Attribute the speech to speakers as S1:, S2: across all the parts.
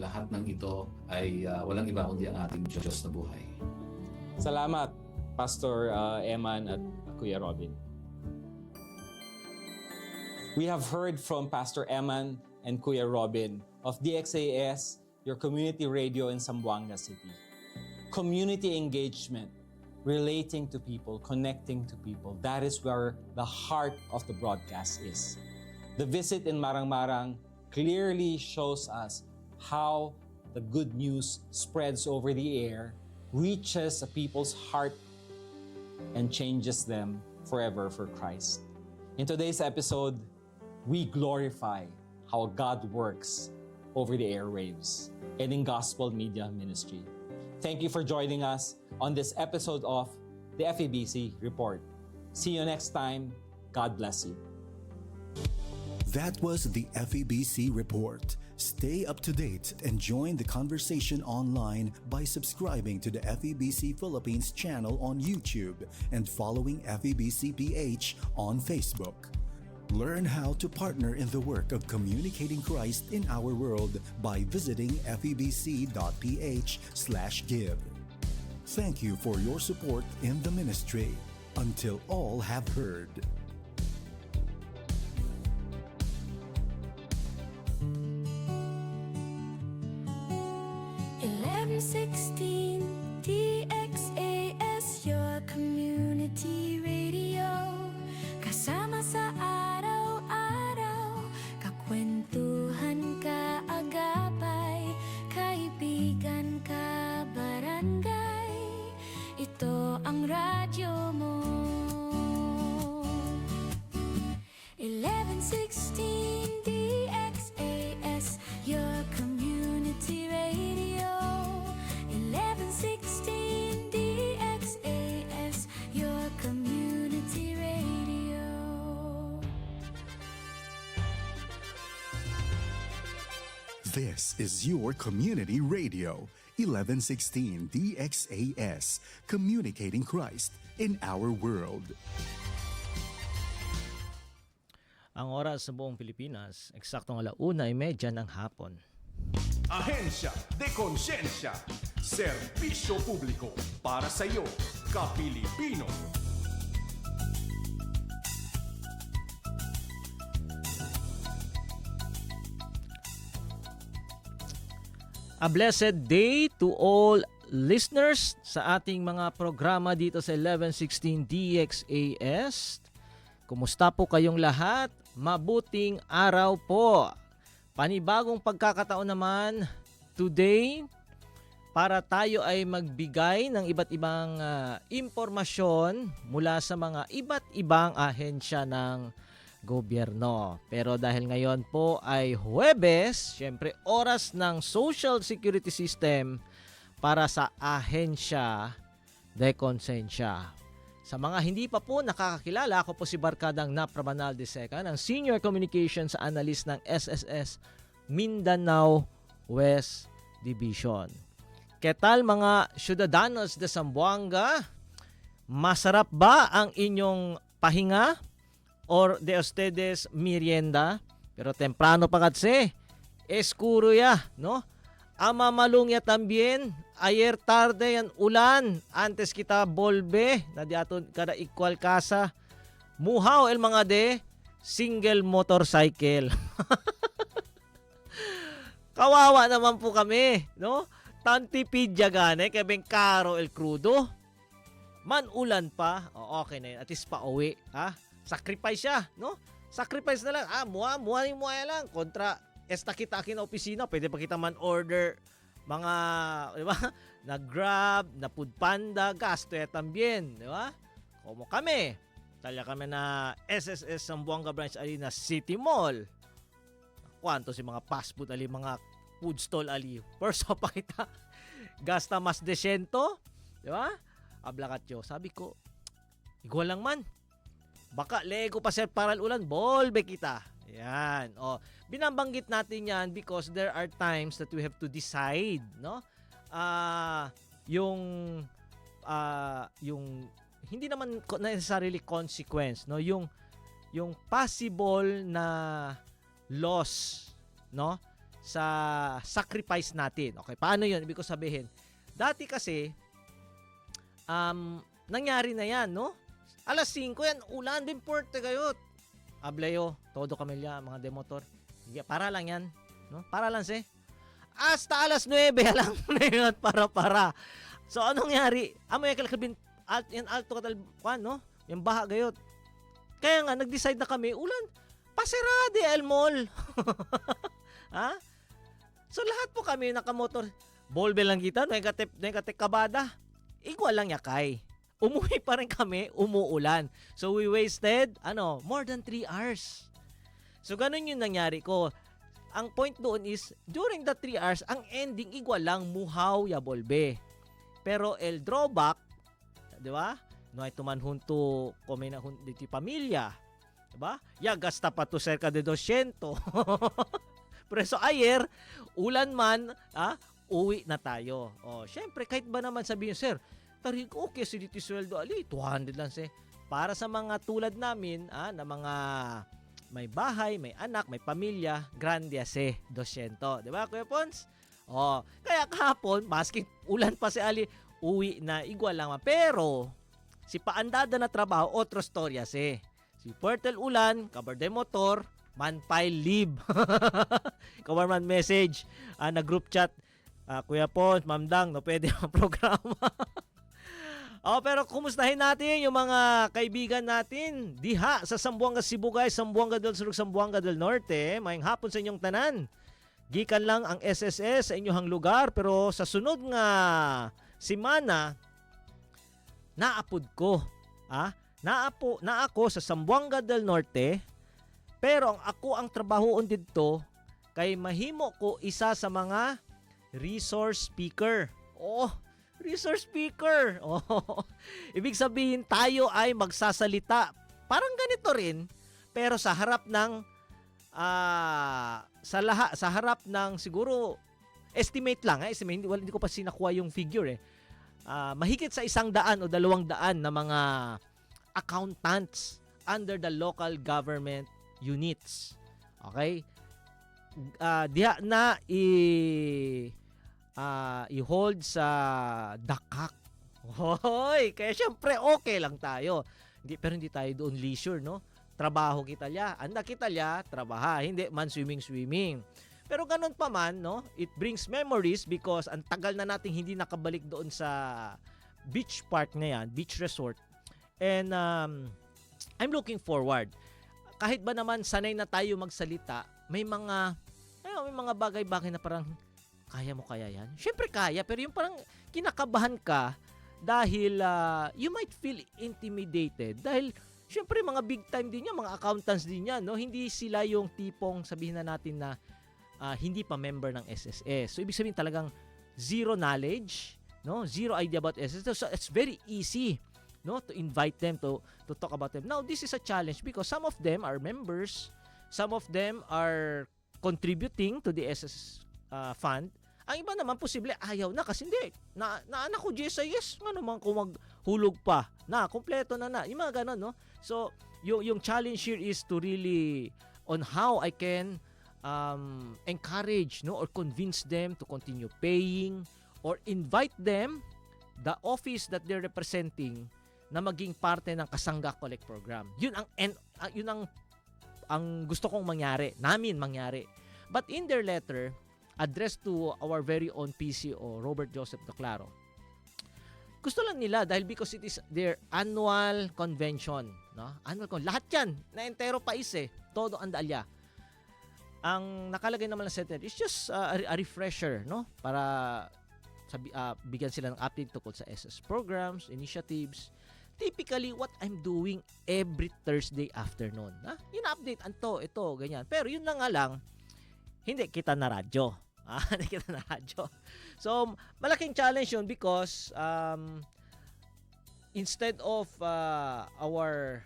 S1: lahat ng ito ay walang iba kundi ang ating Diyos na buhay.
S2: Salamat, Pastor Eman at Kuya Robin. We have heard from Pastor Eman and Kuya Robin of DXAS, your community radio in Zamboanga City. Community engagement, relating to people, connecting to people. That is where the heart of the broadcast is. The visit in Marang-Marang clearly shows us how the good news spreads over the air, reaches a people's heart, and changes them forever for Christ. In today's episode, we glorify how God works over the airwaves and in gospel media ministry. Thank you for joining us on this episode of the FEBC Report. See you next time. God bless you.
S3: That was the FEBC Report. Stay up to date and join the conversation online by subscribing to the FEBC Philippines channel on YouTube and following FEBC PH on Facebook. Learn how to partner in the work of communicating Christ in our world by visiting febc.ph/give. Thank you for your support in the ministry. Until all have heard.
S4: DXAS, your community radio. Kasama sa araw-araw, kakwentuhan, kaagapay, kaibigan, kabarangay. Ito ang radyo mo. 1116 DXAS, your community radio. 1116 DXAS, your community radio.
S3: This is your community radio, 1116 DXAS, communicating Christ in our world.
S5: Ang oras sa buong Pilipinas, eksaktong 1:30 ng hapon.
S6: Ahensya de Konsensya, serbisyo publiko para sa iyo, ka-Pilipino.
S5: A blessed day to all listeners sa ating mga programa dito sa 1116 DXAS. Kumusta po kayong lahat? Mabuting araw po. Panibagong pagkakataon naman today para tayo ay magbigay ng iba't ibang impormasyon mula sa mga iba't ibang ahensya ng gobyerno. Pero dahil ngayon po ay Huwebes, syempre oras ng Social Security System para sa ahensya de Konsensya. Sa mga hindi pa po nakakakilala, ako po si Barkadang Naprabanal de Seca, ang Senior Communications Analyst ng SSS Mindanao West Division. Ketal mga ciudadanos de Zamboanga? Masarap ba ang inyong pahinga? Or de ustedes merienda? Pero temprano pa kasi. Escuro ya, no? Amamalung ya también. Ayer tarde yan ulan. Antes kita volve. Na di ato kada equal kasa. Muhaw el mga de. Single motorcycle. Kawawa naman po kami, no? Tantipid gane. Kaya karo el crudo. Man ulan pa. O, okay na yun. At least pa uwi. Ha? Sacrifice siya, no? Sacrifice na lang. Muha lang. Kontra esta kita akin na opisina, pwede pa kita man order mga, di ba? Na Grab, na Food Panda, gasto ya tambien, di ba? Como kami. Talya kami na SSS Zamboanga Branch ali na City Mall. Kwanto si mga fast food ali, mga food stall ali. First pa kita. Gasta mas desento, di ba? Ablakatyo. Sabi ko, igual lang man. Baka lego pa sa paral ulan, bolbe kita. Yan. O, binabanggit natin yan because there are times that we have to decide, no? Yung hindi naman necessarily consequence, no? Yung possible na loss, no? sa sacrifice natin. Okay, paano yun? Ibig ko sabihin, dati kasi, nangyari na yan, no? Alas 5 yan, ulan din porte kayo. Ableo, todo kamilya, mga demotor. Para lang yan, no? Para lang hasta alas 9 lang na yun, para. So, anong nangyari? Amo yung kalakabin, yan alto katal, no? Yung baha gayot. Kaya nga, nag-decide na kami, ulan, pasirade el mall. Ha? So, lahat po kami nakamotor. Bolbe lang kita, no? Yung katek kabada. Igual lang yakay. Umuwi pa rin kami, umuulan. So, we wasted, more than 3 hours. So, ganun yung nangyari ko. Ang point doon is, during the 3 hours, ang ending igual lang, muhaw ya bolbe. Pero el drawback, di ba? No ay tumanhunto kome na dito pamilya. Di ba? Ya gasta pa to cerca de 200. Pero ayer, ulan man, uwi na tayo. Oh, syempre kahit ba naman sabihin, sir, tarig okay si dito sweldo ali, 200 lang para sa mga tulad namin, na mga may bahay, may anak, may pamilya, grande 200. Di ba, Kuya Pons? Oh, kaya kahapon, maski ulan pa si Ali, uwi na igual lang. Pero, si paandada na trabaho, otro storya Si Portal Ulan, kabar de motor, man file leave. Kabar man message, na group chat, Kuya Pons, Ma'am Dang, no pwede ang programa. Pero kumustahin natin yung mga kaibigan natin diha sa Zamboanga, Sibugay, Zamboanga del Sur, Zamboanga del Norte. Mayang hapon sa inyong tanan. Gikan lang ang SSS sa inyong lugar, pero sa sunod nga simana, naapod ko. Na ako sa Zamboanga del Norte, pero ako ang trabahoon dito kay mahimo ko isa sa mga resource speaker. Resource speaker. Ibig sabihin tayo ay magsasalita. Parang ganito rin, pero sa harap ng sa harap ng siguro estimate lang, hindi ko pa sinakuha yung figure mahigit sa 100 o 200 na mga accountants under the local government units. Okay? Diha na i-hold sa dakak. Hoy, kaya syempre okay lang tayo. Pero hindi tayo doon leisure, no? Trabaho kita liya. Anda kita liya, trabaha. Hindi man swimming. Pero ganun pa man, no? It brings memories because ang tagal na nating hindi nakabalik doon sa beach park na yan, beach resort. And I'm looking forward. Kahit ba naman sanay na tayo magsalita, may mga bagay-bagay na parang kaya mo kaya yan? Syempre kaya, pero yung parang kinakabahan ka dahil you might feel intimidated dahil syempre mga big time din yan, mga accountants din yan, no? Hindi sila yung tipong sabihin na natin na hindi pa member ng SSS. So ibig sabihin talagang zero knowledge, no? Zero idea about SSS. So it's very easy, no, to invite them to talk about them. Now, this is a challenge because some of them are members, some of them are contributing to the SSS fund. Ang iba naman posible ayaw na kasi hindi. Anak ko GSIS, nga naman kung maghulog pa. Kompleto na. Yung mga ganun, no? So, yung challenge here is to really on how I can encourage, no, or convince them to continue paying or invite them, the office that they're representing, na maging parte ng Kasangga Collect Program. Yun ang gusto kong namin mangyari. But in their letter, addressed to our very own PCO, Robert Joseph Doclaro, gusto lang nila dahil because it is their annual convention, no? Lahat yan, na entero pais todo andalya. Ang nakalagay naman ng center is just a refresher, no? Para bigyan sila ng update tungkol sa SS programs, initiatives. Typically, what I'm doing every Thursday afternoon. In-update, ito, ganyan. Pero yun lang nga lang, hindi kita na radyo. Hindi kita na radyo. So, malaking challenge yun because instead of our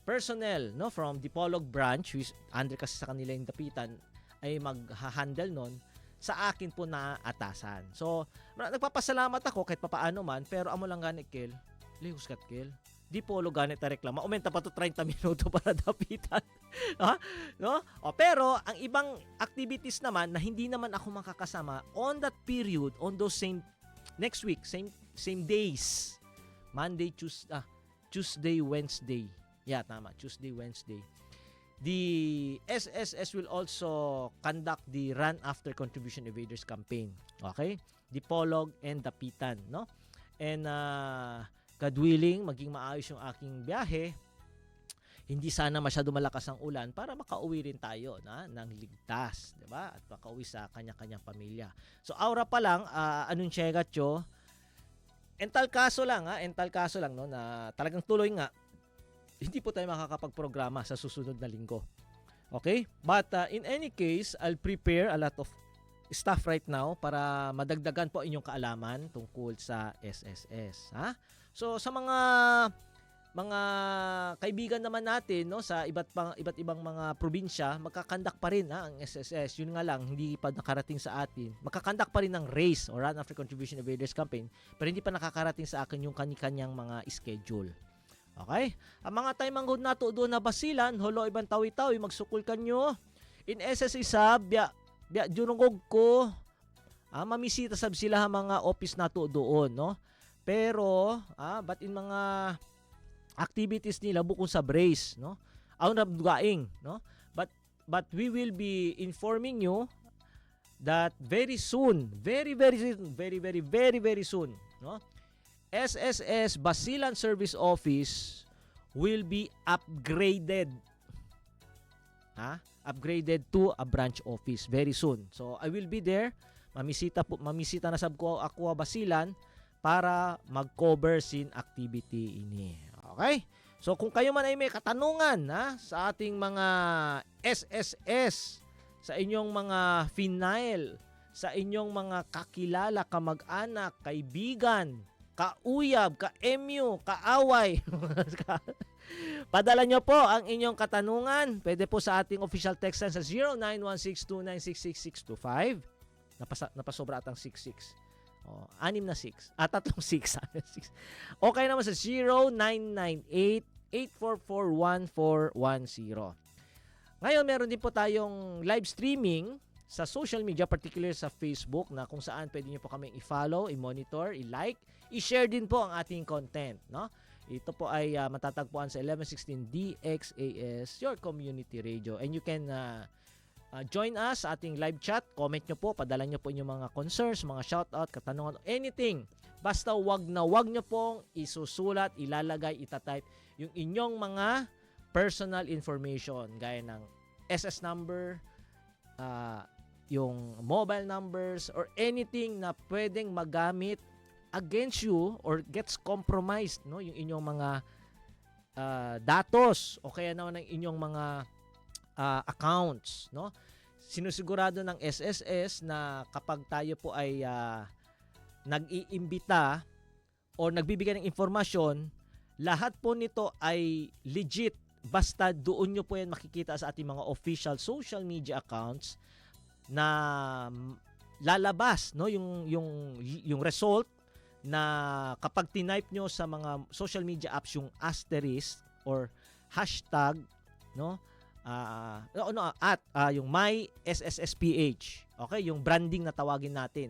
S5: personnel, no, from Dipolog branch, which under kasi sa kanila yung dapitan, ay mag-handle nun, sa akin po na atasan. So, nagpapasalamat ako kahit papaano man, pero amo lang gani Kel, lihos kat Kel, Dipolog gani ta reklama, umenta pa to 30 minuto para dapitan. No? Pero ang ibang activities naman na hindi naman ako makakasama on that period, on those same next week, same days. Monday, Tuesday, Wednesday. Yeah, tama. Tuesday, Wednesday. The SSS will also conduct the Run After Contribution Evaders campaign. Okay? The Polog and the Pitan, no? And God willing, maging maayos yung aking biyahe. Hindi sana masyado malakas ang ulan para makauwi rin tayo ng ligtas, 'di ba? At makauwi sa kanya-kanyang pamilya. So aura pa lang anunsiyega tyo. Ental kaso lang no na talagang tuloy nga hindi po tayo makakapagprograma sa susunod na linggo. Okay? But in any case, I'll prepare a lot of stuff right now para madagdagan po inyong kaalaman tungkol sa SSS, ha? So sa mga kaibigan naman natin, no, sa iba't ibang mga probinsya, magkakandak pa rin ang SSS. Yun nga lang, hindi pa nakarating sa atin. Magkakandak pa rin ng race or Run After Contribution Evaders campaign, pero hindi pa nakakarating sa akin yung kani-kanyang mga schedule. Okay? Ang mga taymang na to doon na basilan, holo ibang tawi-tawi, magsukul kanyo. In SS isa, biya junungog ko, mamisita sab sila mga office na to doon, no? Pero, but in mga activities nila bukod sa brace, no? Aw na dugaing, no? But we will be informing you that very soon, very soon, no? SSS Basilan Service Office will be upgraded. Upgraded to a branch office very soon. So I will be there. Mamisita na sab ko ako Basilan para mag-cover sin activity ini. Okay? So kung kayo man ay may katanungan sa ating mga SSS, sa inyong mga final, sa inyong mga kakilala, kamag-anak, kaibigan, kauyab, ka-MU, kaaway, padala nyo po ang inyong katanungan. Pwede po sa ating official text line sa 0916296665. Napasobra atang 66. 6 na 6. Tatlong 6. Okay naman sa 0998-844-1410. Ngayon, meron din po tayong live streaming sa social media, particularly sa Facebook, na kung saan pwede nyo po kaming i-follow, i-monitor, i-like, i-share din po ang ating content, no? Ito po ay matatagpuan sa 1116 DXAS, your community radio. And you can join us sa ating live chat. Comment nyo po, padala nyo po inyong mga concerns, mga shoutout, katanungan, anything. Basta wag nyo pong isusulat, ilalagay, itatype yung inyong mga personal information, gaya ng SS number, yung mobile numbers, or anything na pwedeng magamit against you or gets compromised, no, yung inyong mga datos o kaya naman ng inyong mga accounts, no? Sinusigurado ng SSS na kapag tayo po ay nag-iimbita o nagbibigay ng informasyon, lahat po nito ay legit. Basta doon nyo po yan makikita sa ating mga official social media accounts na lalabas, no, yung result na kapag tinype nyo sa mga social media apps yung asterisk or hashtag, no, yung my SSSPH. Okay, yung branding na tawagin natin.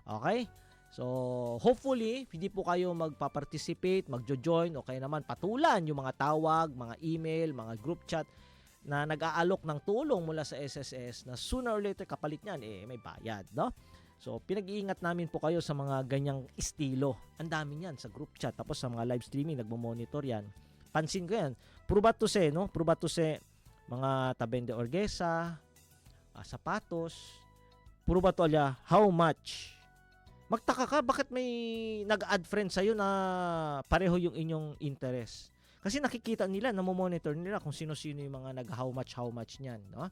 S5: Okay? So, hopefully, hindi po kayo magpa-participate, magjo-join, o kaya naman patulan yung mga tawag, mga email, mga group chat na nag-aalok ng tulong mula sa SSS na sooner or later kapalit niyan, may bayad, no? So, pinag-iingat namin po kayo sa mga ganyang estilo. Ang dami niyan sa group chat. Tapos sa mga live streaming, nagmo-monitor yan. Pansin ko yan. Prubat to se, no? Prubat to se, mga tabende orgesa, sapatos, prubat to alya, how much? Magtaka ka, bakit may nag-add friend sa'yo na pareho yung inyong interest? Kasi nakikita nila, namomonitor nila kung sino-sino yung mga nag-how much niyan, no?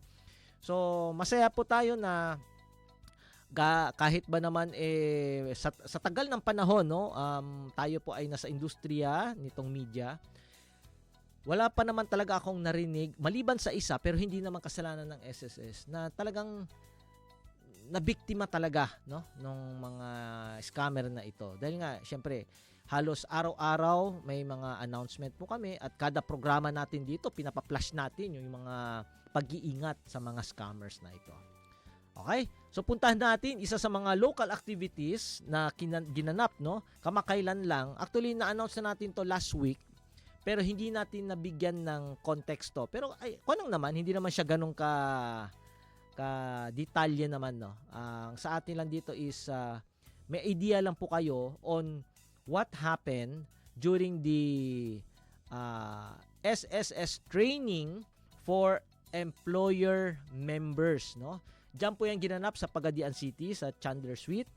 S5: So, masaya po tayo na kahit ba naman sa tagal ng panahon, no, tayo po ay nasa industriya nitong media, wala pa naman talaga akong narinig, maliban sa isa, pero hindi naman kasalanan ng SSS, na talagang nabiktima talaga, no, nung mga scammer na ito. Dahil nga, syempre, halos araw-araw may mga announcement po kami at kada programa natin dito pinapa-flash natin yung mga pag-iingat sa mga scammers na ito. Okay? So puntahan natin isa sa mga local activities na ginanap, no? Kamakailan lang. Actually na-announce na natin to last week pero hindi natin nabigyan ng konteksto. Pero kunang naman hindi naman siya ganun ka detalye naman, no. Ang sa atin lang dito is may idea lang po kayo on what happened during the SSS training for employer members, no. Diyan po yung ginanap sa Pagadian City sa Chandler Suite.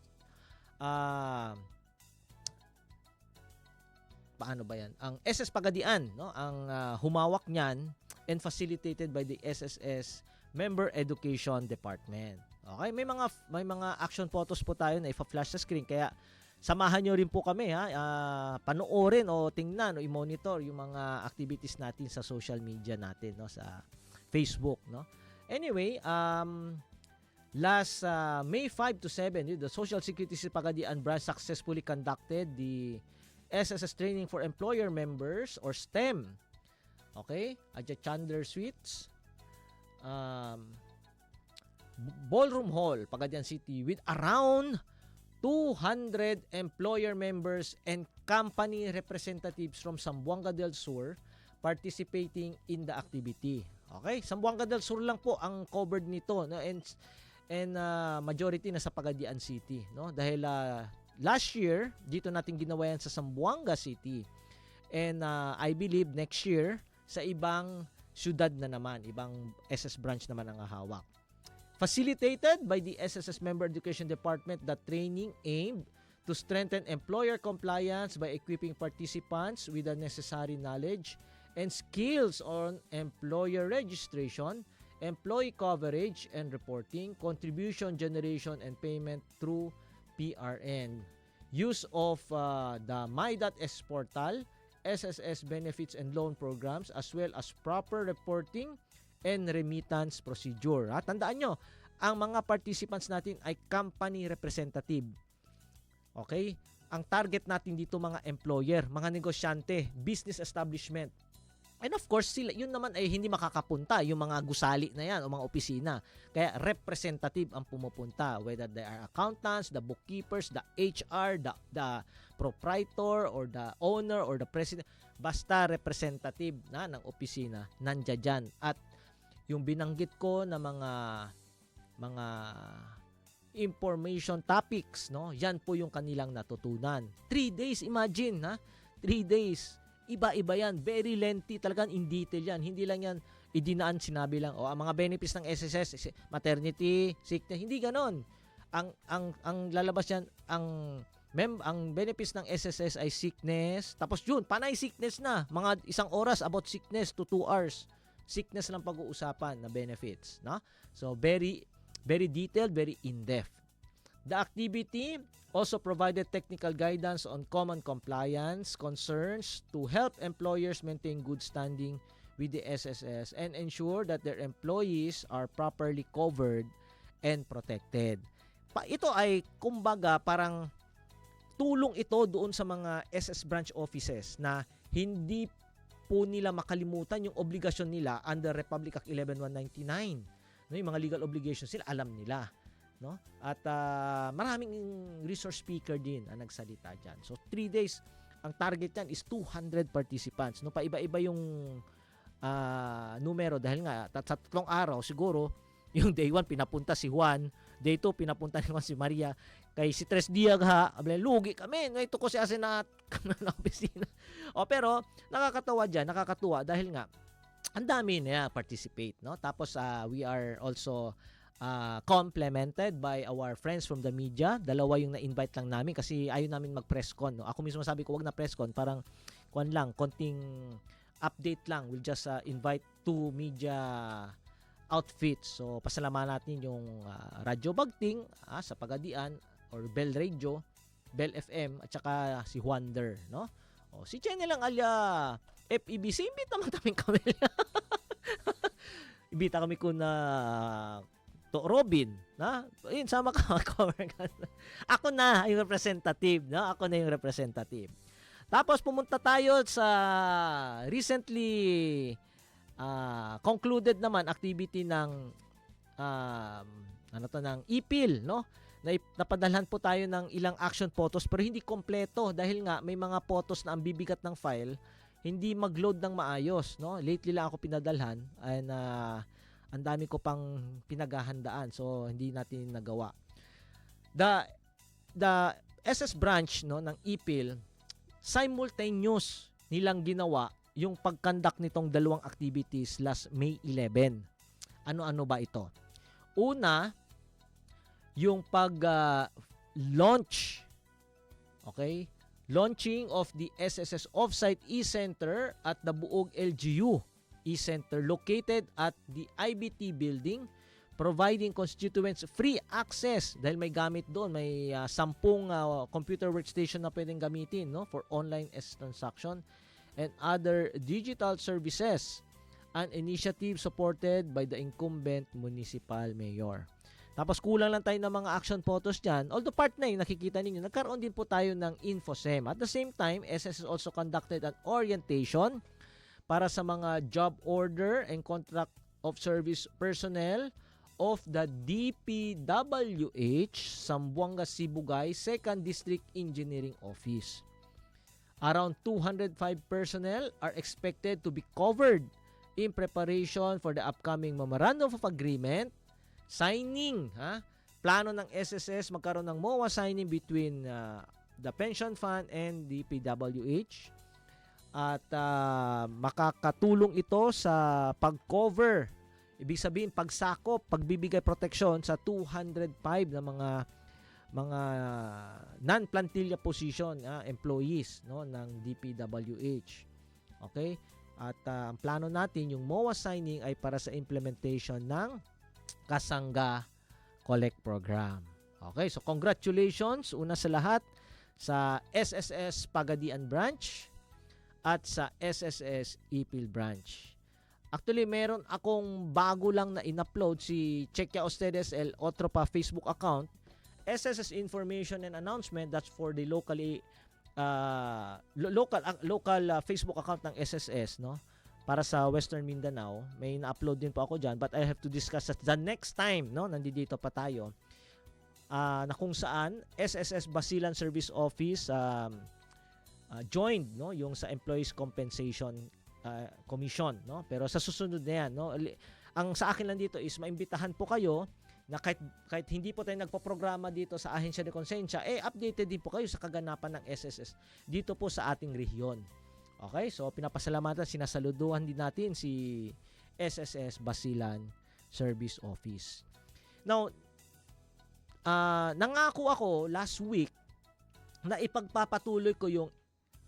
S5: Paano ba yan? Ang SS Pagadian, no, ang humawak niyan and facilitated by the SSS Member Education Department. Okay, may mga action photos po tayo na ifa-flash sa screen kaya samahan nyo rin po kami, ha. Panoorin o tingnan o i-monitor yung mga activities natin sa social media natin, no, sa Facebook, no. Anyway, last May 5 to 7, the Social Security Pagadian branch successfully conducted the SSS training for employer members or STEM. Okay? At the Chandler Suites, Ballroom Hall, Pagadian City, with around 200 employer members and company representatives from Zamboanga del Sur participating in the activity. Okay? Zamboanga del Sur lang po ang covered nito, no? And majority na sa Pagadian City, no? Dahil last year dito natin ginawa yan sa Zamboanga City. And I believe next year sa ibang syudad na naman, ibang SS branch naman ang hawak. Facilitated by the SSS Member Education Department, the training aimed to strengthen employer compliance by equipping participants with the necessary knowledge and skills on employer registration, employee coverage and reporting, contribution generation and payment through PRN, use of the My.S portal, SSS benefits and loan programs, as well as proper reporting and remittance procedure. Tandaan nyo, ang mga participants natin ay company representative. Okay? Ang target natin dito mga employer, mga negosyante, business establishment. And of course, sila, yun naman ay hindi makakapunta, yung mga gusali na yan o mga opisina. Kaya representative ang pumupunta, whether they are accountants, the bookkeepers, the HR, the proprietor, or the owner, or the president. Basta representative na ng opisina, nandiyan dyan. At yung binanggit ko na mga information topics, no? Yan po yung kanilang natutunan. 3 days, imagine, ha? 3 days. Iba-iba yan. Very lengthy. Talagang in detail yan. Hindi lang yan idinaan, sinabi lang. O, ang mga benefits ng SSS, maternity, sickness. Hindi ganon. Ang lalabas yan, ang benefits ng SSS ay sickness. Tapos yun, panay sickness na. Mga 1 oras about sickness to 2 hours. Sickness lang pag-uusapan na benefits. No? So, very, very detailed, very in-depth. The activity also provided technical guidance on common compliance concerns to help employers maintain good standing with the SSS and ensure that their employees are properly covered and protected. Ito ay kumbaga parang tulong ito doon sa mga SS branch offices na hindi po nila makalimutan yung obligasyon nila under Republic Act 11199. No, yung mga legal obligations sila alam nila. No? At maraming resource speaker din ang nagsalita dyan. So 3 days, ang target yan is 200 participants. No? Paiba-iba yung numero dahil nga sa 3 araw siguro yung day 1 pinapunta si Juan, day 2 pinapunta naman si Maria, kay si Tres Diag lugi kami, no, ito ko si Asenat ng opisina. Pero nakakatawa dahil nga ang dami na participate, no? Tapos we are also complemented by our friends from the media. 2 yung na-invite lang namin kasi ayaw namin mag-press con. No? Ako mismo sabi ko, wag na press con. Parang, konting update lang. We'll just invite 2 media outfits. So, pasalamatan natin yung Radyo Bagting sa Pagadian or Bell Radio, Bell FM, at saka si Wonder. No? O, si Jenny lang alya FEBC, imbita naman kami. Imbita kami ko na to Robin, na? Ayun, sama ka, cover ka. Ako na yung representative, no? Ako na yung representative. Tapos pumunta tayo sa recently concluded naman activity ng ng IPIL, no? Napadalhan po tayo ng ilang action photos pero hindi kompleto dahil nga may mga photos na ang bibigat ng file, hindi mag-load ng maayos, no? Lately lang ako pinadalhan and ang dami ko pang pinaghahandaan so hindi natin nagawa. The SS branch, no, ng IPIL, simultaneous nilang ginawa yung pag-conduct nitong dalawang activities last May 11. Ano-ano ba ito? Una, yung pag-launch, okay? Launching of the SSS Offsite E-Center at the Buog LGU E-Center located at the IBT building, providing constituents free access dahil may gamit doon, may 10 computer workstation na pwedeng gamitin, no, for online transaction and other digital services, an initiative supported by the incumbent municipal mayor. Tapos kulang lang tayo ng mga action photos dyan. Although part na yung nakikita ninyo, nagkaroon din po tayo ng InfoSem. At the same time, SSS also conducted an orientation para sa mga job order and contract of service personnel of the DPWH Zamboanga Sibugay 2nd District Engineering Office. Around 205 personnel are expected to be covered in preparation for the upcoming Memorandum of Agreement, signing, plano ng SSS magkaroon ng MOA signing between the pension fund and DPWH at makakatulong ito sa pag-cover, ibig sabihin pagsakop, pagbibigay proteksyon sa 205 na mga non-plantilla position employees, no, ng DPWH. Okay? At ang plano natin, yung MOA signing ay para sa implementation ng Kasangga Collect Program. Okay, so congratulations una sa lahat sa SSS Pagadian Branch at sa SSS Ipil Branch. Actually, meron akong bago lang na in-upload, si Chequia Ustedes El Otro pa Facebook account, SSS Information and Announcement, that's for the local Facebook account ng SSS, no? Para sa Western Mindanao. May na-upload din po ako dyan, but I have to discuss at the next time, no? Nandito pa tayo. Na kung saan SSS Basilan Service Office joined, no, yung sa Employees Compensation Commission, no? Pero sa susunod na yan, no? Ang sa akin lang dito is maimbitahan po kayo na kahit hindi po tayo nagpo-programa dito sa Ahensya de Konsensya, updated din po kayo sa kaganapan ng SSS dito po sa ating rehiyon. Okay? So pinapasalamatan, sinasaluduhan din natin si SSS Basilan Service Office. Now, nangako ako last week na ipagpapatuloy ko yung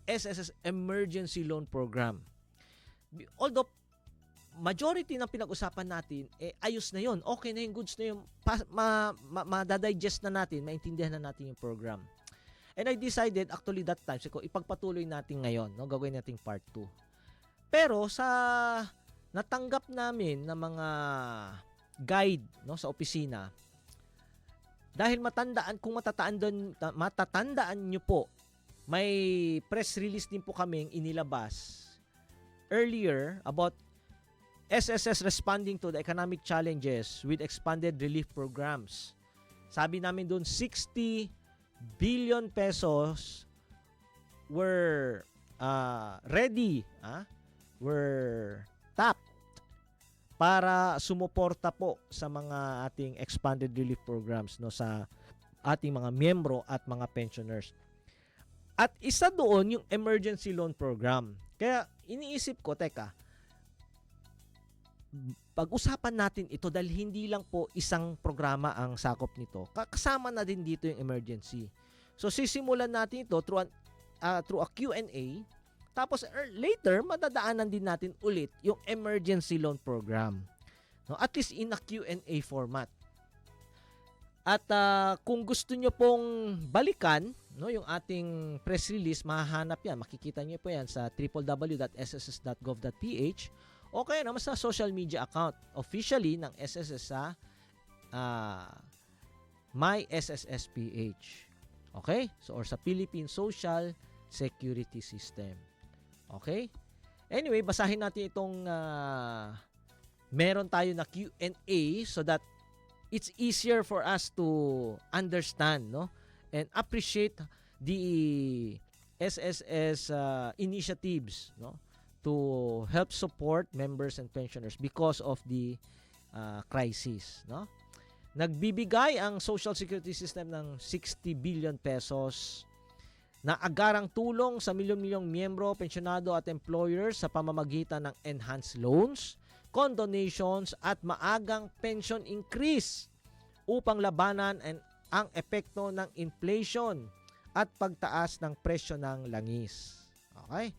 S5: SSS Emergency Loan Program. Although majority ng pinag-usapan natin ayos na yon, okay na yung goods na yung madadigest na natin, maintindihan na natin yung program. And I decided actually that time ko ipagpatuloy natin ngayon, no, gagawin nating part 2. Pero sa natanggap namin na mga guide, no, sa opisina, dahil matatandaan nyo po, may press release din po kaming inilabas earlier about SSS responding to the economic challenges with expanded relief programs. Sabi namin doon 60 billion pesos were ready, were tapped para sumuporta po sa mga ating expanded relief programs, no, sa ating mga miyembro at mga pensioners. At isa doon yung emergency loan program. Kaya iniisip ko, teka, pag-usapan natin ito dahil hindi lang po isang programa ang sakop nito. Kasama na din dito yung emergency. So sisimulan natin ito through a Q&A. Tapos later, madadaanan din natin ulit yung emergency loan program. No, at least in a Q&A format. At kung gusto nyo pong balikan, no, yung ating press release, mahahanap yan. Makikita nyo po yan sa www.sss.gov.ph o kaya naman sa social media account officially ng SSS sa My SSSPH. Okay? So, or sa Philippine Social security system. Okay? Anyway, basahin natin itong meron tayo na Q&A so that it's easier for us to understand, no? And appreciate the SSS initiatives, no? To help support members and pensioners because of the crisis, no? Nagbibigay ang Social Security System ng 60 billion pesos na agarang tulong sa milyon-milyong miyembro, pensyonado at employers sa pamamagitan ng enhanced loans, condonations at maagang pension increase upang labanan ang epekto ng inflation at pagtaas ng presyo ng langis. Okay?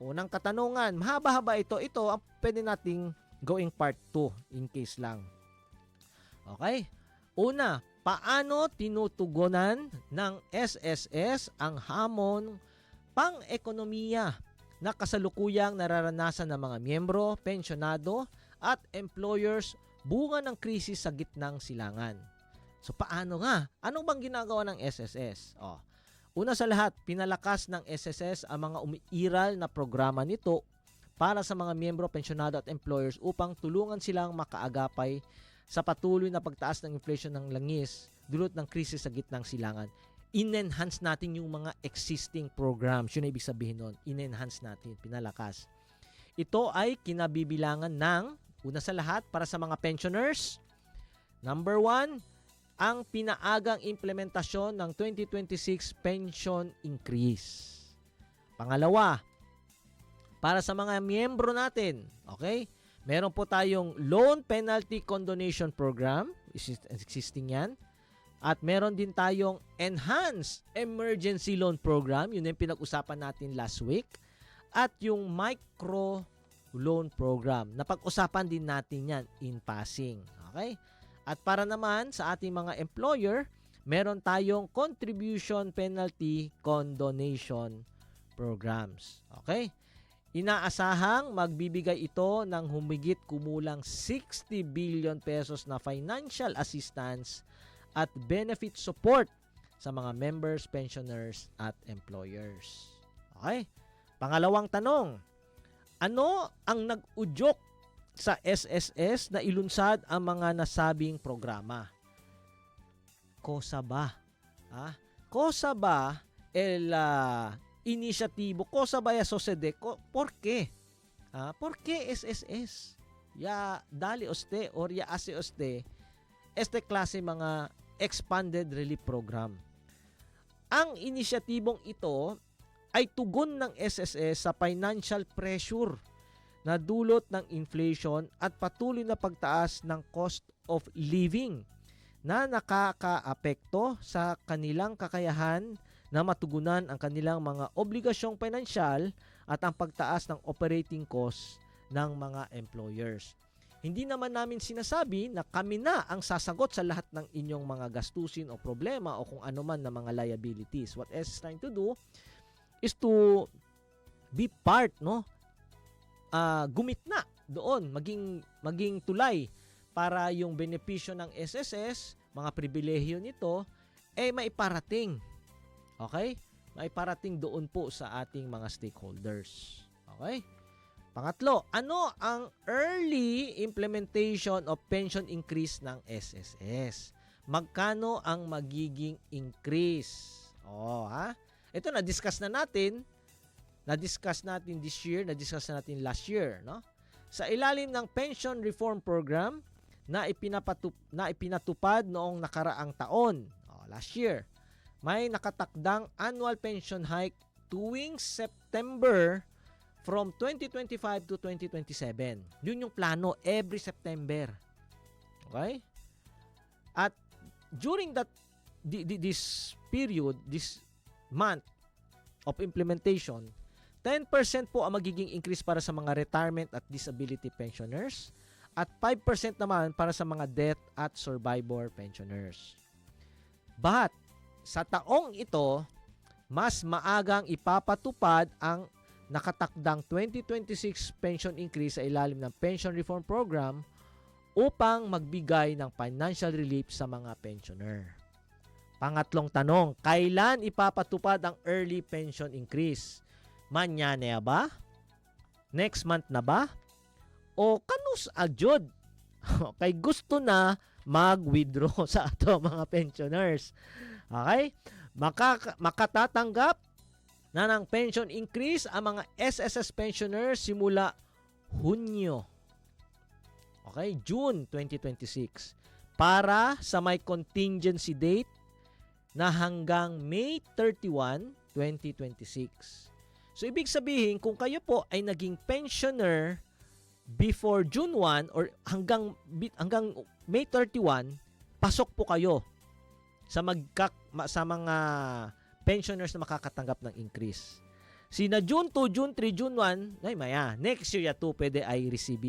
S5: Unang katanungan, mahaba-haba ito. Ito ang pwede nating gawing part 2 in case lang. Okay? Una, paano tinutugunan ng SSS ang hamon pang-ekonomiya na kasalukuyang nararanasan ng mga miyembro, pensyonado at employers bunga ng krisis sa gitnang silangan? So paano nga? Anong bang ginagawa ng SSS? Una sa lahat, pinalakas ng SSS ang mga umiiral na programa nito para sa mga miyembro, pensyonado at employers upang tulungan silang makaagapay sa patuloy na pagtaas ng inflation ng langis dulot ng krisis sa gitnang silangan. In-enhance natin yung mga existing programs. Yun ang ibig sabihin nun. In-enhance natin, pinalakas. Ito ay kinabibilangan ng, una sa lahat, para sa mga pensioners. Number 1, ang pinaagang implementasyon ng 2026 pension increase. Pangalawa, para sa mga miyembro natin, okay? Meron po tayong Loan Penalty Condonation Program, existing yan. At meron din tayong Enhanced Emergency Loan Program, yun yung pinag-usapan natin last week. At yung Micro Loan Program, napag-usapan din natin yan in passing. Okay? At para naman sa ating mga employer, meron tayong Contribution Penalty Condonation Programs. Okay? Inaasahang magbibigay ito ng humigit kumulang 60 billion pesos na financial assistance at benefit support sa mga members, pensioners at employers. Okay? Pangalawang tanong, ano ang nag-udyok sa SSS na ilunsad ang mga nasabing programa? Cosa ba? Cosa ba el inisyatibo? Cosa ba ya sucede? ¿Por qué? ¿Por qué SSS? Ya dali usted or ya hace usted este klase mga expanded relief program. Ang inisyatibong ito ay tugon ng SSS sa financial pressure na dulot ng inflation at patuloy na pagtaas ng cost of living na nakakaapekto sa kanilang kakayahan na matugunan ang kanilang mga obligasyong pinansyal at ang pagtaas ng operating cost ng mga employers. Hindi naman namin sinasabi na kami na ang sasagot sa lahat ng inyong mga gastusin o problema o kung ano man na mga liabilities. What S is trying to do is to be part, no? Gumitna doon, maging tulay para yung benepisyo ng SSS, mga pribilehiyo nito, maiparating. Okay? Maiparating doon po sa ating mga stakeholders. Okay? Pangatlo, ano ang early implementation of pension increase ng SSS? Magkano ang magiging increase? Ito na-discuss natin this year, na-discuss natin last year, no? Sa ilalim ng Pension Reform Program na ipinatupad noong nakaraang taon, last year, may nakatakdang annual pension hike tuwing September from 2025 to 2027. Yun yung plano every September. Okay? At during this period, this month of implementation, 10% po ang magiging increase para sa mga retirement at disability pensioners at 5% naman para sa mga death at survivor pensioners. But sa taong ito, mas maagang ipapatupad ang nakatakdang 2026 pension increase sa ilalim ng Pension Reform Program upang magbigay ng financial relief sa mga pensioner. Pangatlong tanong, kailan ipapatupad ang early pension increase? Manyane ba? Next month na ba? O kanus agyod? Okay, gusto na mag-withdraw sa ato mga pensioners. Okay? Makatatanggap na ng pension increase ang mga SSS pensioners simula Hunyo. Okay, June 2026. Para sa may contingency date na hanggang May 31, 2026. So, ibig sabihin, kung kayo po ay naging pensioner before June 1 or hanggang May 31, pasok po kayo sa mga pensioners na makakatanggap ng increase. Sina June 2, June 3, June 1, ay maya, next year yato pwede ay receive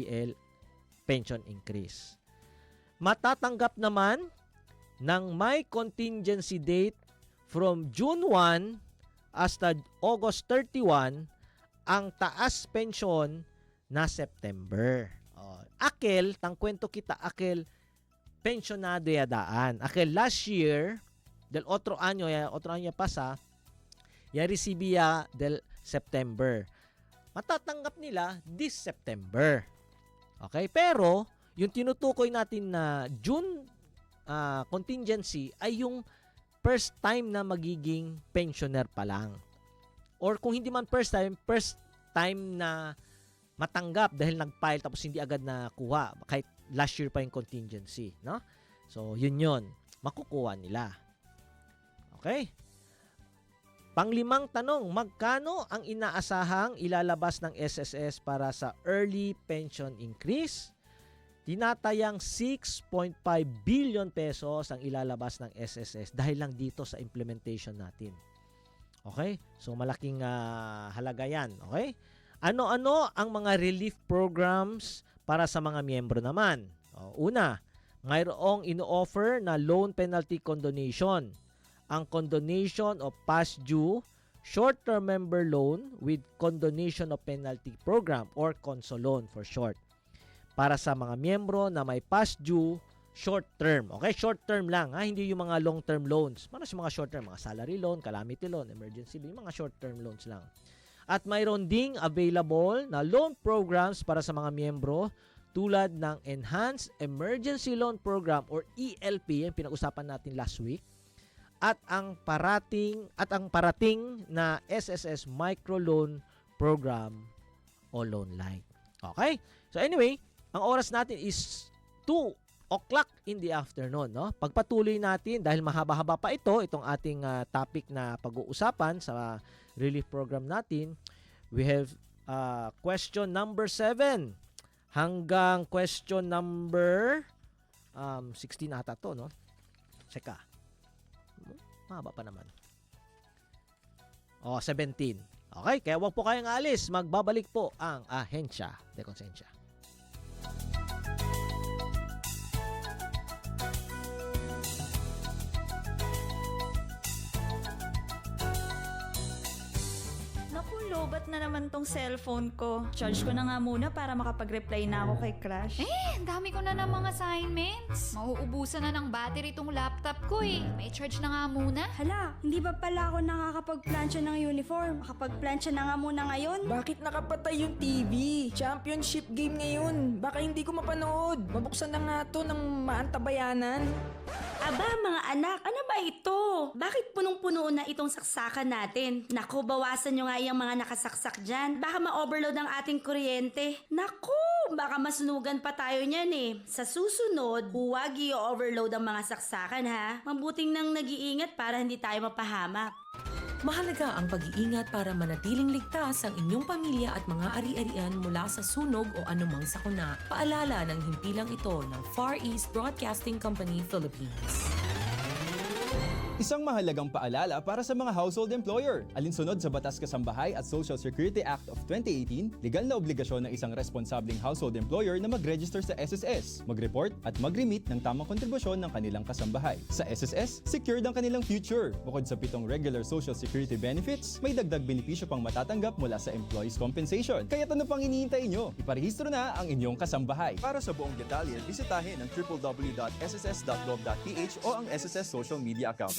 S5: pension increase. Matatanggap naman ng may contingency date from June 1 hasta August 31 ang taas pensyon na September. Akel, tang kwento kita, akel, pensionado yadaan. Akel, last year, del otro año pasa, ya recibía del September. Matatanggap nila this September. Okay? Pero, yung tinutukoy natin na June contingency ay yung first time na magiging pensioner pa lang. Or kung hindi man first time na matanggap dahil nag-file tapos hindi agad na kuha kahit last year pa yung contingency, no? So, yun. Makukuha nila. Okay? Panglimang tanong, magkano ang inaasahang ilalabas ng SSS para sa early pension increase? Tinatayang 6.5 billion pesos ang ilalabas ng SSS dahil lang dito sa implementation natin. Okay? So, malaking halaga yan. Okay? Ano-ano ang mga relief programs para sa mga miyembro naman? Una, mayroong ino-offer na loan penalty condonation. Ang condonation of past due short-term member loan with condonation of penalty program or CONSOLOAN for short. Para sa mga miyembro na may past due short term. Okay? Short term lang. Hindi yung mga long term loans. Para sa mga short term, mga salary loan, calamity loan, emergency loan, yung mga short term loans lang. At mayroon ding available na loan programs para sa mga miyembro tulad ng Enhanced Emergency Loan Program or ELP, yung pinag-usapan natin last week. At ang parating na SSS Microloan Program o Loan Light. Okay? So anyway, ang oras natin is 2 o'clock in the afternoon. No? Pagpatuloy natin, dahil mahaba-haba pa itong ating topic na pag-uusapan sa relief program natin, we have question number 7 hanggang question number 16 ata to, no? Tsaka. Mahaba pa naman. 17. Okay, kaya wag po kayong alis. Magbabalik po ang Ahensya de Konsensya.
S7: Naku, lobat na naman tong cellphone ko. Charge ko na nga muna para makapag-reply na ako kay Crush.
S8: Ang dami ko na ng mga assignments. Mauubusan na ng battery tong laptop ko eh. May charge na nga muna.
S9: Hala, hindi ba pala ako nakakapagplansya ng uniform? Makapagplansya na nga muna ngayon.
S10: Bakit nakapatay yung TV? Championship game ngayon. Baka hindi ko mapanood. Mabuksan na nga to ng maantabayanan.
S9: Aba, mga anak, ano ba ito? Bakit punong-puno na itong saksakan natin? Naku, bawasan nyo nga yung mga nakasaksak dyan. Baka ma-overload ang ating kuryente. Naku, baka masunugan pa tayo niyan eh. Sa susunod, huwag i-overload ang mga saksakan ha. Mabuting nang nag-iingat para hindi tayo mapahamak.
S11: Mahalaga ang pag-iingat para manatiling ligtas ang inyong pamilya at mga ari-arian mula sa sunog o anumang sakuna. Paalala ng himpilang ito ng Far East Broadcasting Company, Philippines.
S12: Isang mahalagang paalala para sa mga household employer. Alinsunod sa Batas Kasambahay at Social Security Act of 2018, legal na obligasyon ng isang responsableng household employer na mag-register sa SSS, mag-report at mag-remit ng tamang kontribusyon ng kanilang kasambahay. Sa SSS, secured ang kanilang future. Bukod sa 7 regular Social Security benefits, may dagdag benepisyo pang matatanggap mula sa employees' compensation. Kaya't ano pang iniintay nyo? Iparehistro na ang inyong kasambahay.
S6: Para sa buong detalye, bisitahin ang www.sss.gov.ph o ang SSS social media account.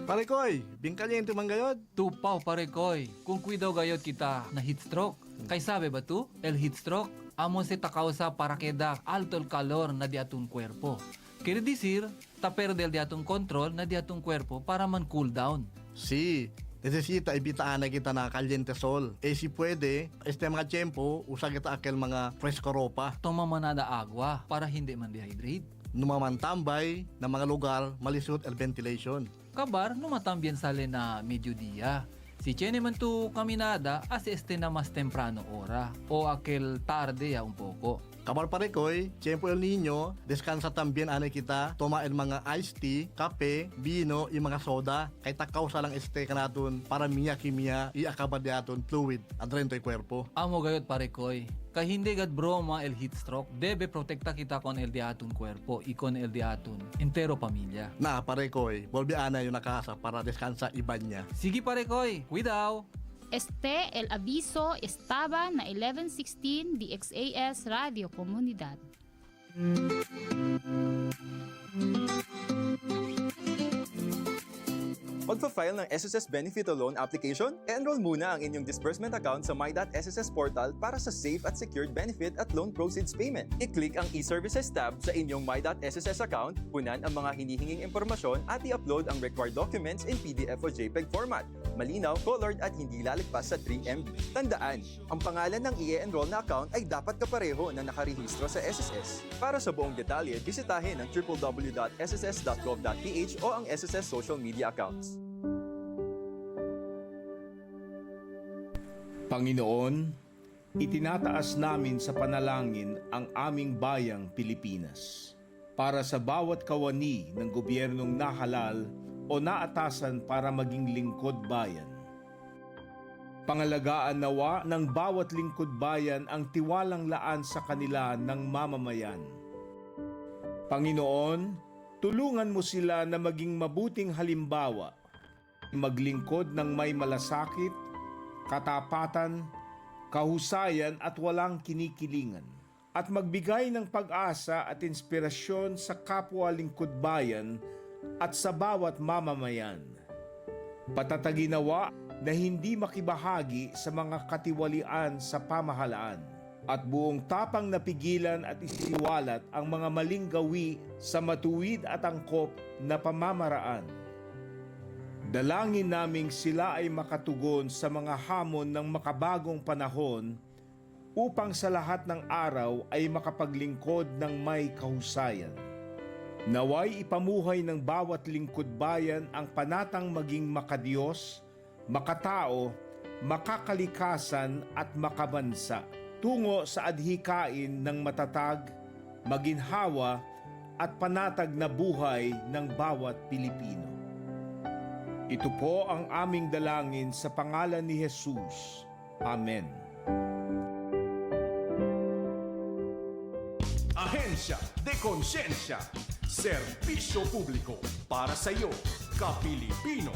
S13: Pare koy, bingkalyente man gayod.
S14: Tupaw pare koy, kung kuidaw gayod kita na heat stroke. Kay sabi ba tu? El heat stroke, amo si takausa para queda alto el calor na di atong cuerpo. Quiere decir, ta perde el di atong control na di atong cuerpo para man cool down.
S13: Si, necesita ibitaan na kita na kalyente sol. Si pwede, mga tiyempo, usa kita akel mga fresco ropa.
S14: Toma manada agua para hindi man dehydrate.
S13: Numamantambay na mga lugar malisod el ventilation.
S14: Kabar, numatambien sale na mediodía. Si tiene man tu caminada, hace na mas temprano hora o aquel tarde ya un poco.
S13: Kabar pare koy, tiempo el niño, descansa también anay kita, toma el mga iced tea, kape, vino, y mga soda, kay takaw sa lang kanaton para miya-kimia, i-akabad yaton fluid, adrento y cuerpo.
S14: Amo gayot pare koy. Kay hindi gad broma el heat stroke, debe protekta kita con el diaton cuerpo y con el diaton entero pamilya.
S13: Na pare koy, volvi anay yung nakasa para descansa iban niya.
S14: Sige pare koy, cuidao.
S15: El aviso estaba na 1116 DXAS Radio Comunidad.
S12: Magpa-file ng SSS Benefit o Loan Application? Enroll muna ang inyong disbursement account sa My.SSS portal para sa safe at secured benefit at loan proceeds payment. I-click ang e-services tab sa inyong My.SSS account, punan ang mga hinihinging impormasyon at i-upload ang required documents in PDF o JPEG format. Malinaw, colored at hindi lalagpas sa 3 MB. Tandaan, ang pangalan ng i-enroll na account ay dapat kapareho na nakarehistro sa SSS. Para sa buong detalye, bisitahin ang www.sss.gov.ph o ang SSS social media accounts.
S16: Panginoon, itinataas namin sa panalangin ang aming bayang Pilipinas para sa bawat kawani ng gobyernong nahalal o naatasan para maging lingkod bayan. Pangalagaan nawa ng bawat lingkod bayan ang tiwalang laan sa kanila ng mamamayan. Panginoon, tulungan mo sila na maging mabuting halimbawa, maglingkod ng may malasakit, katapatan, kahusayan at walang kinikilingan, at magbigay ng pag-asa at inspirasyon sa kapwa lingkod bayan at sa bawat mamamayan. Patataginawa na hindi makibahagi sa mga katiwalian sa pamahalaan at buong tapang napigilan at isiwalat ang mga maling gawi sa matuwid at angkop na pamamaraan. Dalangin naming sila ay makatugon sa mga hamon ng makabagong panahon upang sa lahat ng araw ay makapaglingkod ng may kahusayan. Naway ipamuhay ng bawat lingkod bayan ang panatang maging makadiyos, makatao, makakalikasan at makabansa tungo sa adhikain ng matatag, maginhawa at panatag na buhay ng bawat Pilipino. Ito po ang aming dalangin sa pangalan ni Jesus. Amen.
S6: Ahensya de Konsensya, serbisyo publiko para sa iyo, Kapilipino.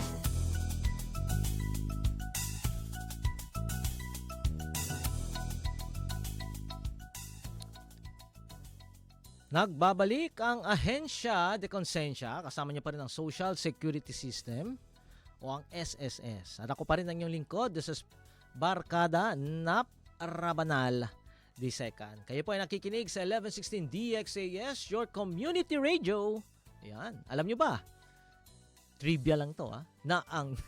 S5: Nagbabalik ang Ahensya de Konsensya, kasama niyo pa rin ang Social Security System o ang SSS. At ako pa rin ang inyong lingkod, this is Barkada Nap Rabanal II. Kayo po ay nakikinig sa 1116 DXAS, your community radio. Ayan, alam nyo ba? Trivia lang to na ang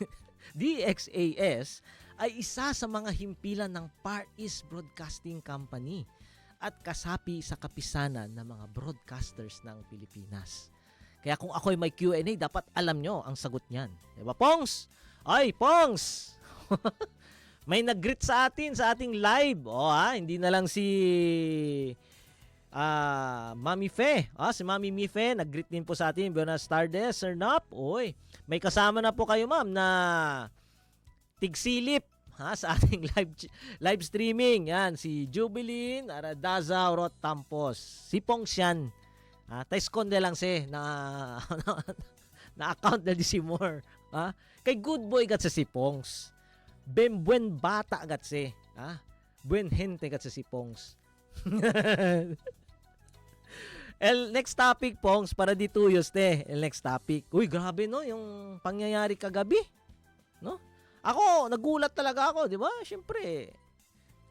S5: DXAS ay isa sa mga himpilan ng Far East Broadcasting Company at kasapi sa kapisanan ng mga broadcasters ng Pilipinas. Kaya kung ako'y may Q&A, dapat alam nyo ang sagot niyan. Diba, Pongs? Ay, Pongs! May nag-greet sa atin, sa ating live. Hindi na lang si Mami Fe. Si Mami Mife, nag-greet din po sa atin. Buenas tardes, Sir Nap. Oy, may kasama na po kayo, ma'am, na tigsilip sa ating live streaming. Yan, si Jubilin Aradaza Orot Tampos. Si Pongs yan. Taiskonde lang na account na di si Moore. Kay good boy gat sa si Pongs. Buen bata gat si. Buen gente gat sa si Pongs. Next topic, Pongs, para dituyos, te. Next topic. Uy, grabe, no? Yung pangyayari kagabi. No? Ako, nagulat talaga ako, di ba? Siyempre,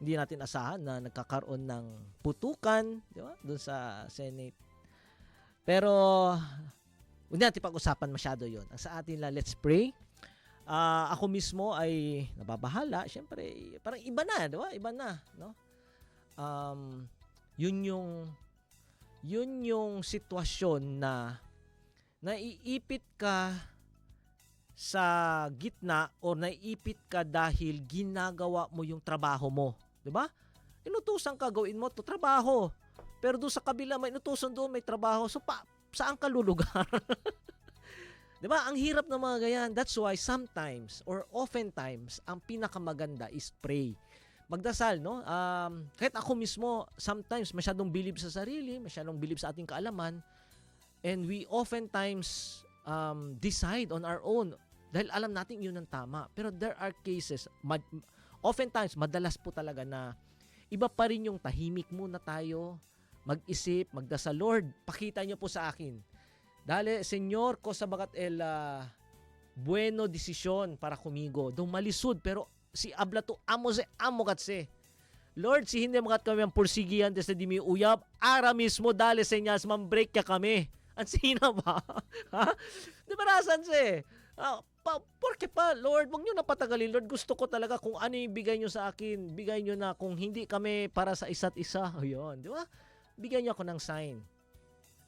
S5: hindi natin asahan na nagkakaroon ng putukan, di ba? Doon sa Senate. Pero, hindi natin pag-usapan masyado yon. Ang sa atin lang, let's pray. Ako mismo ay nababahala. Siyempre, parang iba na, di ba? Iba na, no? Yun yung sitwasyon na naiipit ka sa gitna o naiipit ka dahil ginagawa mo yung trabaho mo. Diba? Inutusan ka, gawin mo to trabaho. Pero doon sa kabila, may inutusan doon, may trabaho. So, saan ka lulugar? Diba? Ang hirap ng mga ganyan. That's why sometimes or oftentimes, ang pinakamaganda is pray. Magdasal, no? Kahit ako mismo, sometimes masyadong believe sa sarili, masyadong believe sa ating kaalaman, and we oftentimes decide on our own dahil alam natin yun ang tama. Pero there are cases, oftentimes, madalas po talaga na iba pa rin yung tahimik muna tayo, mag-isip, magdasal, Lord, pakita niyo po sa akin. Dahil, Senyor, ko sa bagat bueno desisyon para kumigo. Dong malisod, pero si ablato amo katse. Lord, si hindi magat kami ang pursigihan desde di mi uyab, ara mismo dali senyas man-break ka kami. Ang sina ba? Ha? Di ba nasan si? Porke pa, Lord, wag nyo na patagalin. Lord, gusto ko talaga kung ano yung bigay nyo sa akin. Bigay nyo na kung hindi kami para sa isa't isa. Ayun, di ba? Bigyan nyo ako ng sign.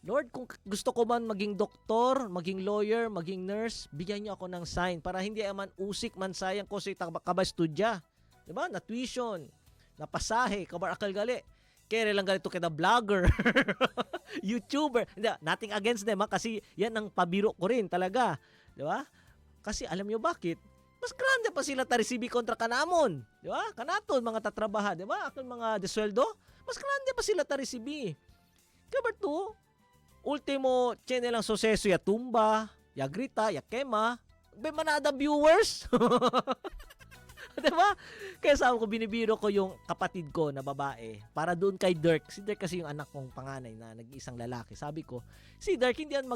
S5: Lord, kung gusto ko man maging doktor, maging lawyer, maging nurse, bigyan niyo ako ng sign para hindi man usik man sayang ko sa kabastudya. Diba? Na tuition, na pasahe, kabar akal gali. Kaya lang galito kada vlogger, YouTuber. Hindi, nothing against them, kasi yan ang pabiro ko rin talaga. Diba? Kasi alam niyo bakit? Mas grande pa sila tarisibi kontra kanamon. Diba? Kanaton, mga tatrabaha. Diba? Akong mga desweldo, mas grande pa sila tarisibi. Kabar to, ultimo, channel lang suseso ya tumba, ya grita, ya kema, be manada viewers. Diba? Kaya sa ko binibiro ko yung kapatid ko na babae para doon kay Dirk. Si Dirk kasi yung anak kong panganay na nag-iisang lalaki. Sabi ko, si Dirk hindi yan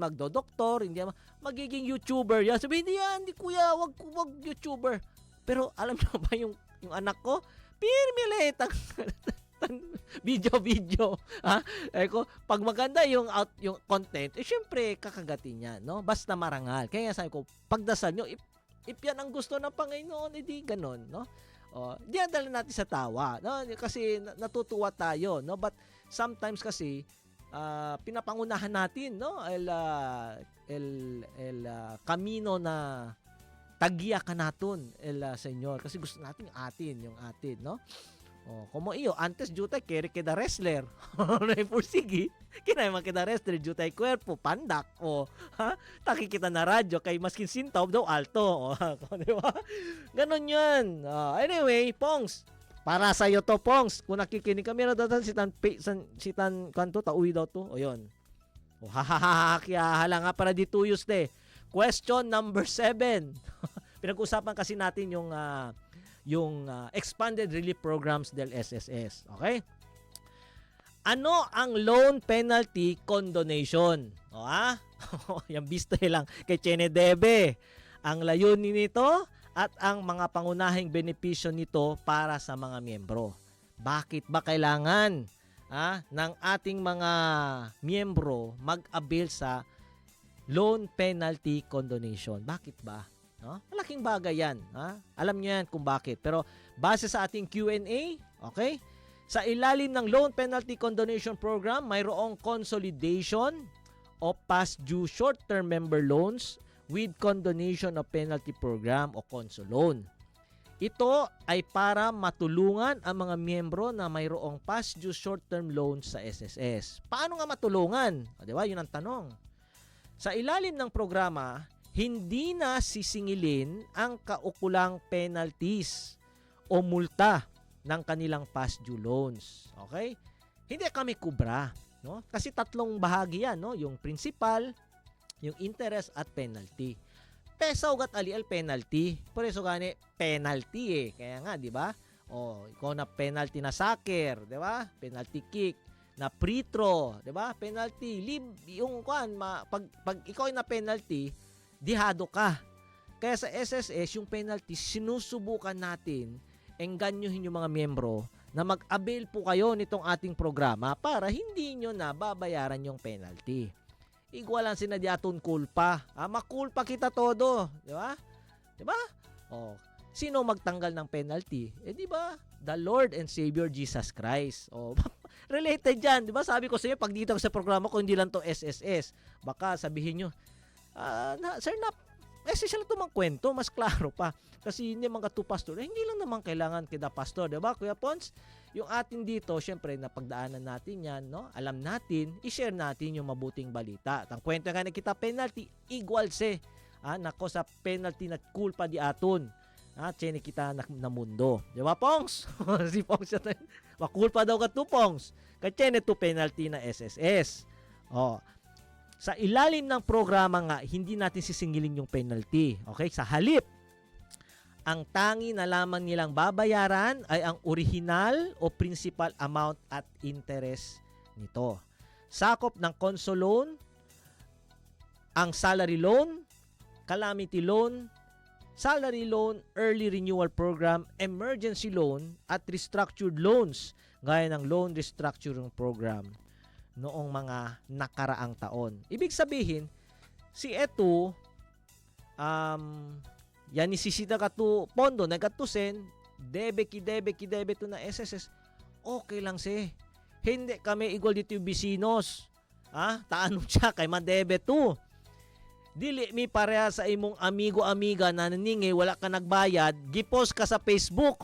S5: magdodoktor, hindi yan magiging YouTuber. Yan. Sabi, hindi kuya, wag YouTuber. Pero alam niyo ba yung anak ko, pirmilet video ha pag maganda yung content syempre kakagatin niya, no, basta marangal. Kaya sabi ko, pagdasal nyo if yan ang gusto ng Panginoon, edi ganon, no. Diyan dala natin sa tawa, no, kasi natutuwa tayo, no, but sometimes kasi pinapangunahan natin, no, camino na tagya ka naton Senyor, kasi gusto natin yung atin, no. Como iyo, antes jutay kere keda wrestler. Nay pursigi, kinay man keda wrestler jutay cuerpo pandak taki kita na radyo kay maskin sintaw daw alto. Di ba? Ganon 'yan. Anyway, Pongs, para sa iyo to, Pongs. Kung nakikinig kami na datan sitan kanto tauwi daw to. O yon. Kaya hala nga para dituyos te. Question number 7. Pinag-usapan kasi natin yung expanded relief programs del SSS. Okay? Ano ang loan penalty condonation? Yan biste lang kay Chene Debe. Ang layunin nito at ang mga pangunahing benepisyo nito para sa mga miyembro. Bakit ba kailangan ng ating mga miyembro mag-avail sa loan penalty condonation? Bakit ba? No? Malaking bagay yan. Alam niyo yan kung bakit. Pero base sa ating Q&A, okay? Sa ilalim ng Loan Penalty Condonation Program, mayroong consolidation of past due short-term member loans with condonation of penalty program o ConsoLoan. Ito ay para matulungan ang mga miyembro na mayroong past due short-term loans sa SSS. Paano nga matulungan? Di ba? Yun ang tanong. Sa ilalim ng programa, hindi na sisingilin ang kaukulang penalties o multa ng kanilang past due loans. Okay? Hindi kami kubra, no? Kasi tatlong bahagi yan, no? Yung principal, yung interest at penalty. Peso ugat alial penalty. Por eso gani penalty Kaya nga, di ba? Ikaw na penalty na soccer, di ba? Penalty kick. na free throw, 'di ba? Penalty, yung pag ikaw ay na penalty, dihado ka. Kaya sa SSS, yung penalty, sinusubukan natin engganyohin yung mga miyembro na mag-avail po kayo nitong ating programa para hindi nyo na babayaran yung penalty. Igualan sinadyaton kulpa. Makulpa kita todo. Di ba? Di ba? Oh, sino magtanggal ng penalty? Di ba? The Lord and Savior Jesus Christ. Oh, related yan. Di ba? Sabi ko sa inyo, pag dito sa programa ko, hindi lang to SSS. Baka sabihin nyo, sir, SSS lang ito mang kwento, mas klaro pa. Kasi hindi mga to pastor, hindi lang naman kailangan kita pastor, di ba, Kuya Pons? Yung atin dito, syempre, napagdaanan natin yan, no? Alam natin, i-share natin yung mabuting balita. At ang kwento nga na kita penalty, igual se. Nako sa penalty na kulpa di aton. Tsene kita na mundo. Di ba, Pongs? Si Pongs yan. Makulpa daw ka to, Pongs. Katsene to penalty na SSS. Sa ilalim ng programa nga, hindi natin sisingilin yung penalty. Okay? Sa halip, ang tangi na lamang nilang babayaran ay ang original o principal amount at interest nito. Sakop ng console loan, ang salary loan, calamity loan, salary loan, early renewal program, emergency loan, at restructured loans, gaya ng loan restructuring program noong mga nakaraang taon. Ibig sabihin, si eto, yan isisita ka to pondo, nagkatusen, debe to na SSS, okay lang si. Hindi kami igual dito yung bisinos. Taano siya, kay madebe to. Dili mi pareha sa imong amigo-amiga na naningi, wala ka nagbayad, gipost ka sa Facebook.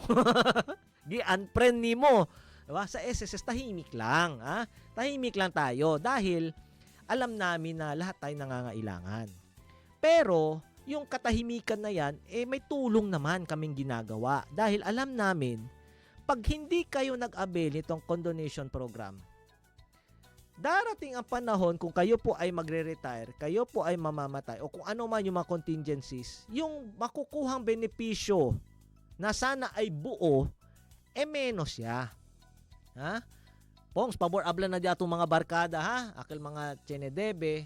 S5: Gi-unfriend nimo. Diba? Sa SSS, tahimik lang. Tahimik lang tayo dahil alam namin na lahat tayo nangangailangan. Pero, yung katahimikan na yan, may tulong naman kaming ginagawa. Dahil alam namin, pag hindi kayo nag-avail nitong condonation program, darating ang panahon kung kayo po ay magre-retire, kayo po ay mamamatay, o kung ano man yung mga contingencies, yung makukuhang benepisyo na sana ay buo, menos siya. Pongs, pabor abla na di atong mga barkada, akil mga chenedebe,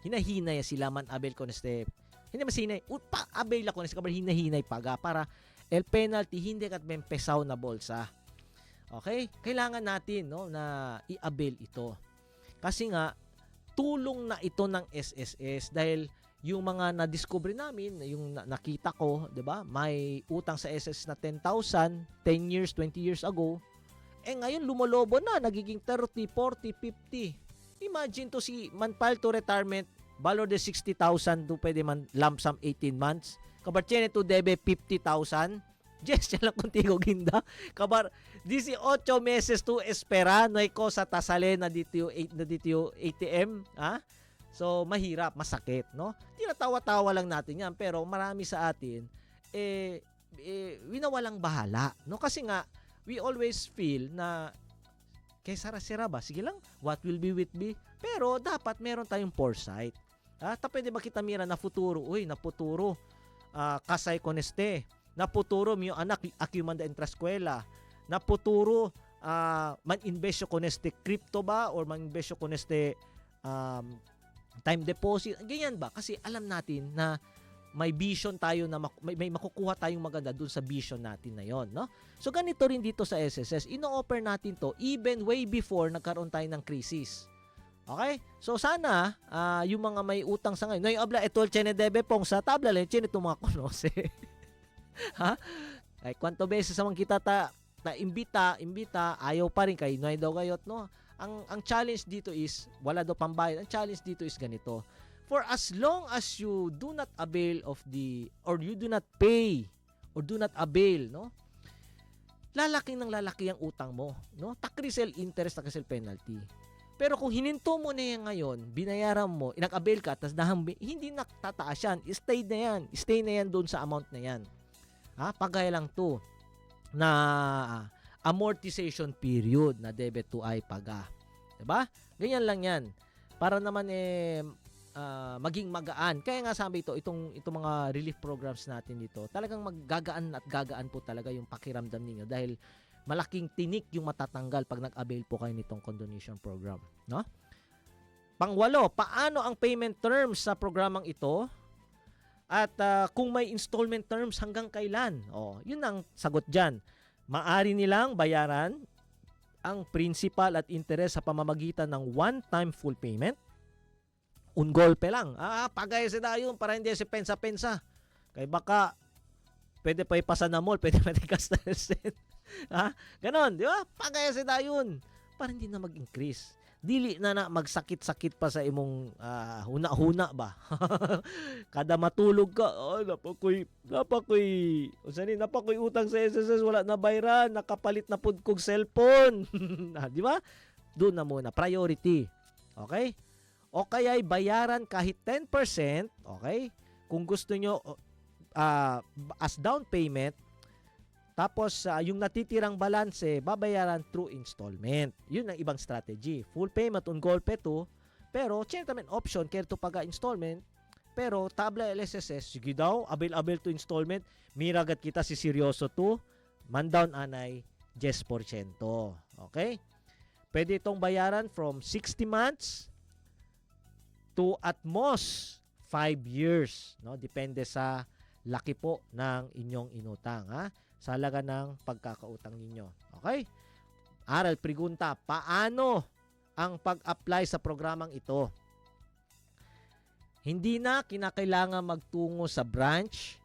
S5: hinahinay sila man abel ko na step. Hindi masinay, abel ako na sa hinahinay paga para el penalty hindi kat mempesaw na bolsa. Okay? Kailangan natin na i-avail ito. Kasi nga, tulong na ito ng SSS dahil yung mga na-discover namin, yung nakita ko, 'di ba? May utang sa SSS na 10,000, 10 years, 20 years ago. Ngayon lumolobo na, nagiging 30, 40, 50. Imagine to si man-file to retirement, valor de 60,000 to pwede man lump sum 18 months. Kabar chene to debe 50,000. Just lang contigo ginda. Kabar 18 meses to espera no ko sa tasale na dito ATM, So mahirap, masakit, no? Tinatawa-tawa lang natin 'yan, pero marami sa atin winawalang bahala, no? Kasi nga we always feel na sira ba? Sige lang, what will be with me? Pero dapat meron tayong foresight. Pwede ba kita mira na futuro? Naputuro. Kasay koneste. Naputuro mo yung anak, akumanda entraskwela. Naputuro, man-invest koneste crypto ba? Or man-invest koneste time deposit? Ganyan ba? Kasi alam natin na may vision tayo na may makukuha tayong maganda dun sa vision natin na yon, no? So ganito rin dito sa SSS, ino-offer natin to even way before nagkaroon tayo ng crisis. Okay? So sana yung mga may utang sa ngayon, no, yung abla etol chene debe pong sa tabla le chene to mga konose. Ay kwanto beses naman kita ta imbita, ayaw pa rin kay noy daw gayot, no? Ang challenge dito is wala daw pambayad. Ang challenge dito is ganito. For as long as you do not avail of or you do not pay or do not avail, no? Lalaki ang utang mo, no? Takrisel interest, takrisel penalty. Pero kung hininto mo na yan ngayon, binayaran mo, inag-avail ka, tas hindi natataas yan. Stay na yan doon sa amount na yan. Pagaya lang to na amortization period na debit to ay paga. Diba? Ganyan lang yan. Para naman maging magaan. Kaya nga sabi itong mga relief programs natin dito, talagang maggagaan at gagaan po talaga yung pakiramdam ninyo dahil malaking tinik yung matatanggal pag nag-avail po kayo nitong condonation program, no? Pangwalo, paano ang payment terms sa programang ito? At kung may installment terms hanggang kailan? Yun ang sagot dyan. Maari nilang bayaran ang principal at interest sa pamamagitan ng one-time full payment. Un golpe lang. Pagay si dayon para hindi si pensa-pensa. Kaya baka pwede pa ipasa na mall, pwede pa tikas na set. Ganon, di ba? Pagay si dayon para hindi na mag-increase. Dili na magsakit-sakit pa sa imong huna-huna ba. Kada matulog ka, napakoy utang sa SSS, wala na bayran, nakapalit na pud kog cellphone. Di ba? Doon na muna, priority. Okay? O kaya'y bayaran kahit 10%, okay? Kung gusto nyo as down payment, tapos yung natitirang balanse, babayaran through installment. Yun ang ibang strategy. Full payment on golpe to, pero certamen option care to paga-installment, pero tabla LSSS, sige daw, abil-abil to installment, miragat kita si seryoso to, man down anay 10%. Okay? Pwede itong bayaran from 60 months to at most 5 years. No? Depende sa laki po ng inyong inutang. Sa halaga ng pagkakautang ninyo. Okay? Aral, pregunta, paano ang pag-apply sa programang ito? Hindi na kinakailangan magtungo sa branch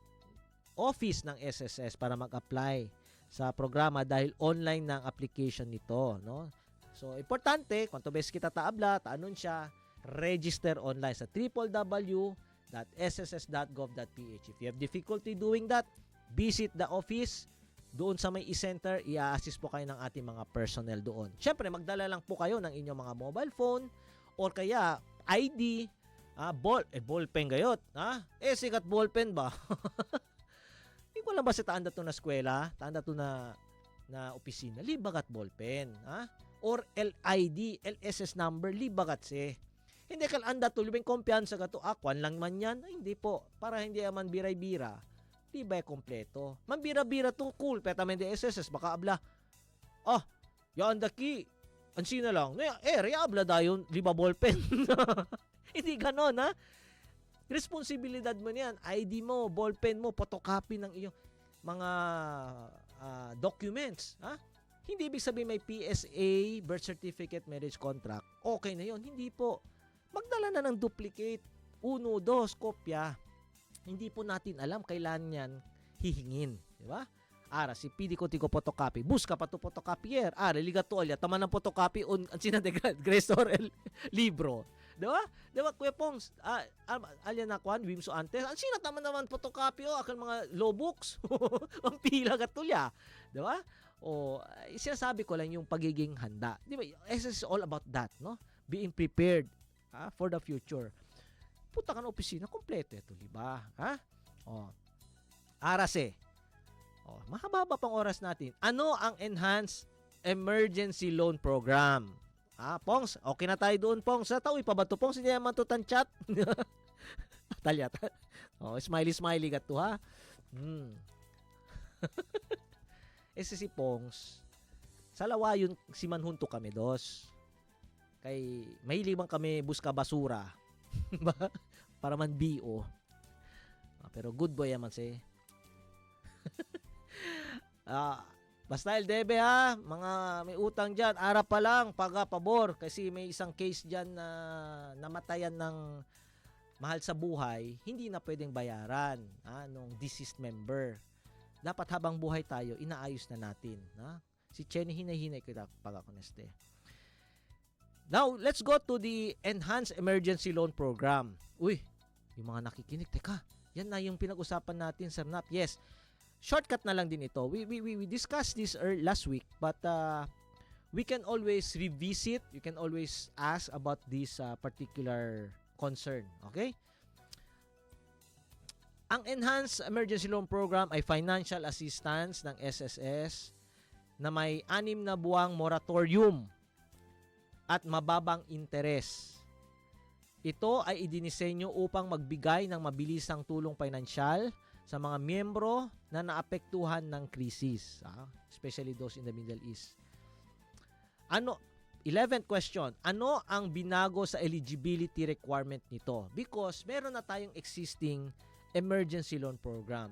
S5: office ng SSS para mag-apply sa programa dahil online ng application nito. No? So, importante, kung beses kita taabla, taanunsya, register online sa www.sss.gov.ph. If you have difficulty doing that, visit the office. Doon sa may e-center, i-assist po kayo ng ating mga personnel doon. Siyempre, magdala lang po kayo ng inyong mga mobile phone or kaya ID, ballpen gayot. Sikat ballpen ba? Hindi ko lang ba si taanda to na eskwela, taanda to na opisina, libagat ballpen. Or LID, LSS number, libagat si. Hindi kalanda to, libing kumpiyansa ka to, kwan lang man yan. Hindi po, para hindi man biray-bira. Di ba kompleto? Mambira-bira to cool. Petamen de SSS. Baka abla. Yan daki. Ansi na lang. Reabla dayon. Liba ballpen. Hindi ganon, ha? Responsibilidad mo niyan. ID mo, ballpen mo, photocopy ng iyong mga documents. Hindi ibig sabihin may PSA, birth certificate, marriage contract. Okay na yon. Hindi po. Magdala na ng duplicate. 1, 2, kopya. Hindi po natin alam kailan yan hihingin. Di ba? Ara, si PD ko tiko photocopy. Buska pa to photocopier. Ara, liga to alya. Tama ng photocopy on Gresor libro. Di ba? Di ba, Kuya Pongs? Alya na kwan, Wimso antes. Ang sina tama naman photocopy akan mga law books. Ang pila katulya. Di ba? Sinasabi ko lang yung pagiging handa. Di ba? This is all about that, no? Being prepared for the future. Punta ka ng opisina, kompleto ito, di ba? Arase. Mahaba pang oras natin. Ano ang Enhanced Emergency Loan Program? Pongs, okay na tayo doon, Pongs. Tawi pa ba ito, Pongs? Hindi naman ito tanchat. Talyat. Smiley ka to, ha? Si Pongs, sa lawayon, si Manhunto kami, dos. Kay, mahilig bang kami buska basura. Para man BO. Pero good boy yaman si. Basta LDB ha, mga may utang dyan, ara pa lang, pabor. Kasi may isang case dyan na namatayan ng mahal sa buhay, hindi na pwedeng bayaran nung deceased member. Dapat habang buhay tayo, inaayos na natin. Si Chenny hinay-hinay kita pag-akoneste. Now, let's go to the Enhanced Emergency Loan Program. Uy, yung mga nakikinig, teka, yan na yung pinag-usapan natin, Sir Nap. Yes, shortcut na lang din ito. We discussed this last week, but we can always revisit. You can always ask about this particular concern. Okay? Ang Enhanced Emergency Loan Program ay financial assistance ng SSS na may 6 na buwang moratorium at mababang interes. Ito ay idinisenyo upang magbigay ng mabilisang tulong pinansyal sa mga miyembro na naapektuhan ng krisis, especially those in the Middle East. 11th question, ano ang binago sa eligibility requirement nito? Because meron na tayong existing emergency loan program.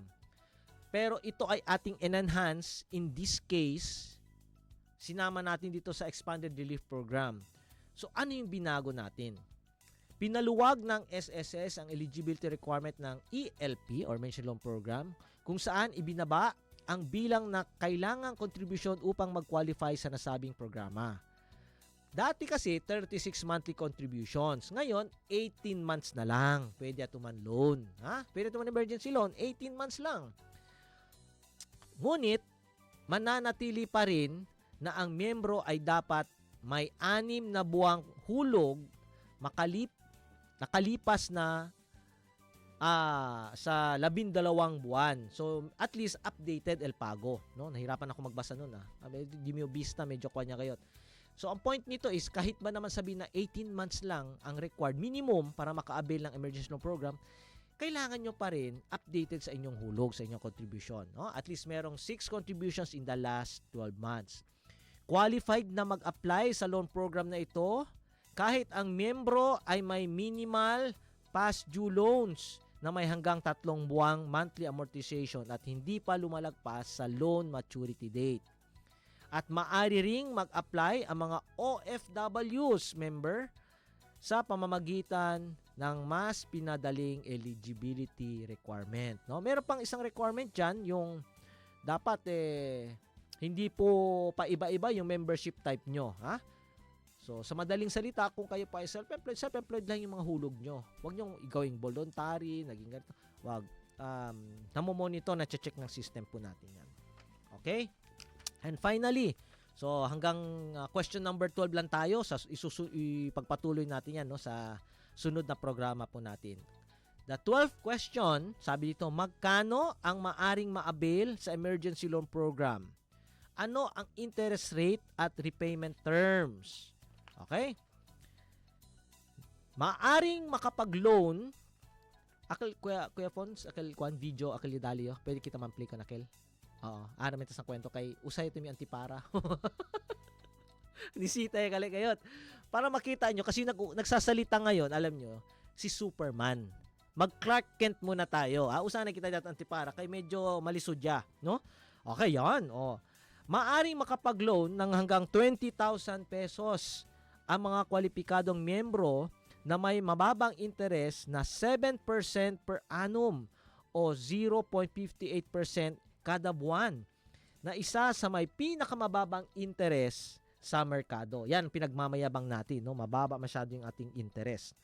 S5: Pero ito ay ating enhance. In this case, sinama natin dito sa expanded relief program. So ano yung binago natin? Pinaluwag ng SSS ang eligibility requirement ng ELP or Emergency Loan Program kung saan ibinaba ang bilang na kailangang kontribusyon upang mag-qualify sa nasabing programa. Dati kasi 36 monthly contributions. Ngayon, 18 months na lang. Pwede atuman loan. Pwede atuman emergency loan. 18 months lang. Ngunit, mananatili pa rin na ang miyembro ay dapat may 6 na buwang hulog nakalipas na sa 12 buwan. So, at least updated el pago. No? Nahirapan ako magbasa nun. Di mo bista, medyo kwa niya kayo. So, ang point nito is, kahit ba naman sabihin na 18 months lang ang required minimum para maka-avail ng emergency loan program, kailangan nyo pa rin updated sa inyong hulog, sa inyong contribution. No? At least merong 6 contributions in the last 12 months. Qualified na mag-apply sa loan program na ito kahit ang miyembro ay may minimal past due loans na may hanggang 3 buwang monthly amortization at hindi pa lumalagpas sa loan maturity date. At maaari ring mag-apply ang mga OFWs member sa pamamagitan ng mas pinadaling eligibility requirement. No? Meron pang isang requirement dyan, yung dapat hindi po paiba-iba yung membership type nyo. So, sa madaling salita, kung kayo pa ay self-employed lang yung mga hulog nyo. Huwag nyo gawing voluntary, naging ganito. Huwag. Namomonitor, na-check ng system po natin yan. Okay? And finally, so hanggang question number 12 lang tayo. Ipagpatuloy natin yan sa sunod na programa po natin. The 12th question, sabi dito, magkano ang maaring ma-avail sa emergency loan program? Ano ang interest rate at repayment terms? Okay? Maaring makapag-loan, Kuya Fons, video, idalyo. Pwede kita man-play ka nakil. Oo. Namin tas ng kwento kay usay ito mi antipara. Nisita kali kayot. Para makita nyo, kasi nagsasalita ngayon, alam nyo, si Superman. Mag-Clark Kent muna tayo. Usahan na kita dito antipara, kay medyo malisudya. No? Okay, yan. Maaring makapag-loan ng hanggang 20,000 pesos ang mga kwalipikadong miyembro na may mababang interest na 7% per annum o 0.58% kada buwan, na isa sa may pinakamababang interest sa merkado. Yan, pinagmamayabang natin, no? Mababa masyado yung ating interest.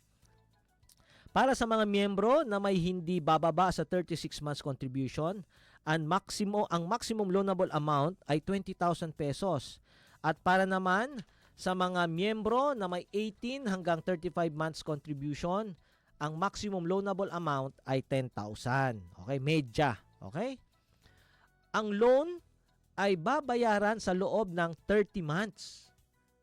S5: Para sa mga miyembro na may hindi bababa sa 36 months contribution, ang maximum loanable amount ay 20,000 pesos. At para naman sa mga miyembro na may 18 hanggang 35 months contribution, ang maximum loanable amount ay 10,000. Okay, medya. Okay? Ang loan ay babayaran sa loob ng 30 months.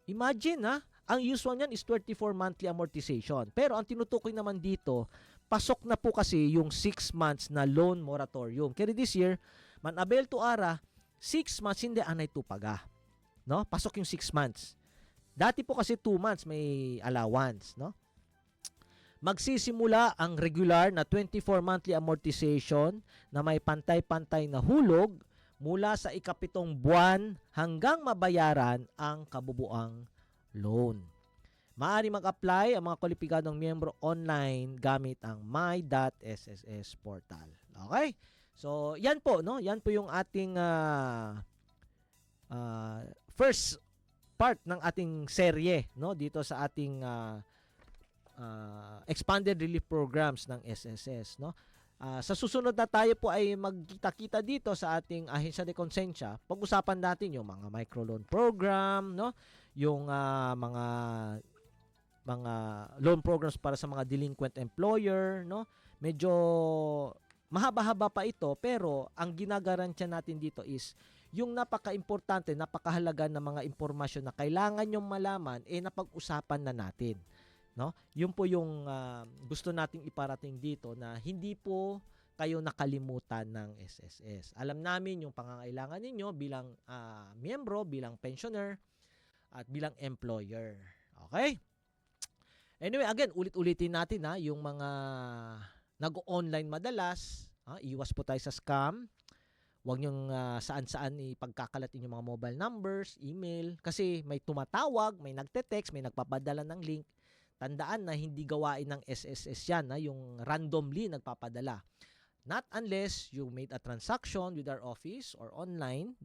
S5: Imagine, ang usual niyan is 24 monthly amortization. Pero ang tinutukoy naman dito, pasok na po kasi yung 6 months na loan moratorium. Kaya this year, man-avail to ara, 6 months hindi anay tupaga. No? Pasok yung 6 months. Dati po kasi 2 months may allowance. No? Magsisimula ang regular na 24 monthly amortization na may pantay-pantay na hulog mula sa ikapitong buwan hanggang mabayaran ang kabubuang loan. Maaari mag-apply ang mga kwalipikadong miyembro online gamit ang my.sss portal. Okay? So, yan po, no? Yan po yung ating first part ng ating serye, no? Dito sa ating expanded relief programs ng SSS, no? Sa susunod na tayo po ay magkita-kita dito sa ating ahensya de konsensya. Pag-usapan natin yung mga microloan program, no? Yung mga loan programs para sa mga delinquent employer, no? Medyo mahaba-haba pa ito, pero ang ginagarantiya natin dito is yung napaka-importante, napakahalaga na mga impormasyon na kailangan nyong malaman, napag-usapan na natin. No? Yun po yung gusto nating iparating dito, na hindi po kayo nakalimutan ng SSS. Alam namin yung pangangailangan ninyo bilang miyembro, bilang pensioner, at bilang employer. Okay? Anyway, again, ulit-ulitin natin yung mga nag-online madalas. Iwas po tayo sa scam. Huwag niyong saan-saan ipagkakalat inyong mga mobile numbers, email. Kasi may tumatawag, may nagte-text, may nagpapadala ng link. Tandaan na hindi gawain ng SSS yan, yung randomly nagpapadala. Not unless you made a transaction with our office or online,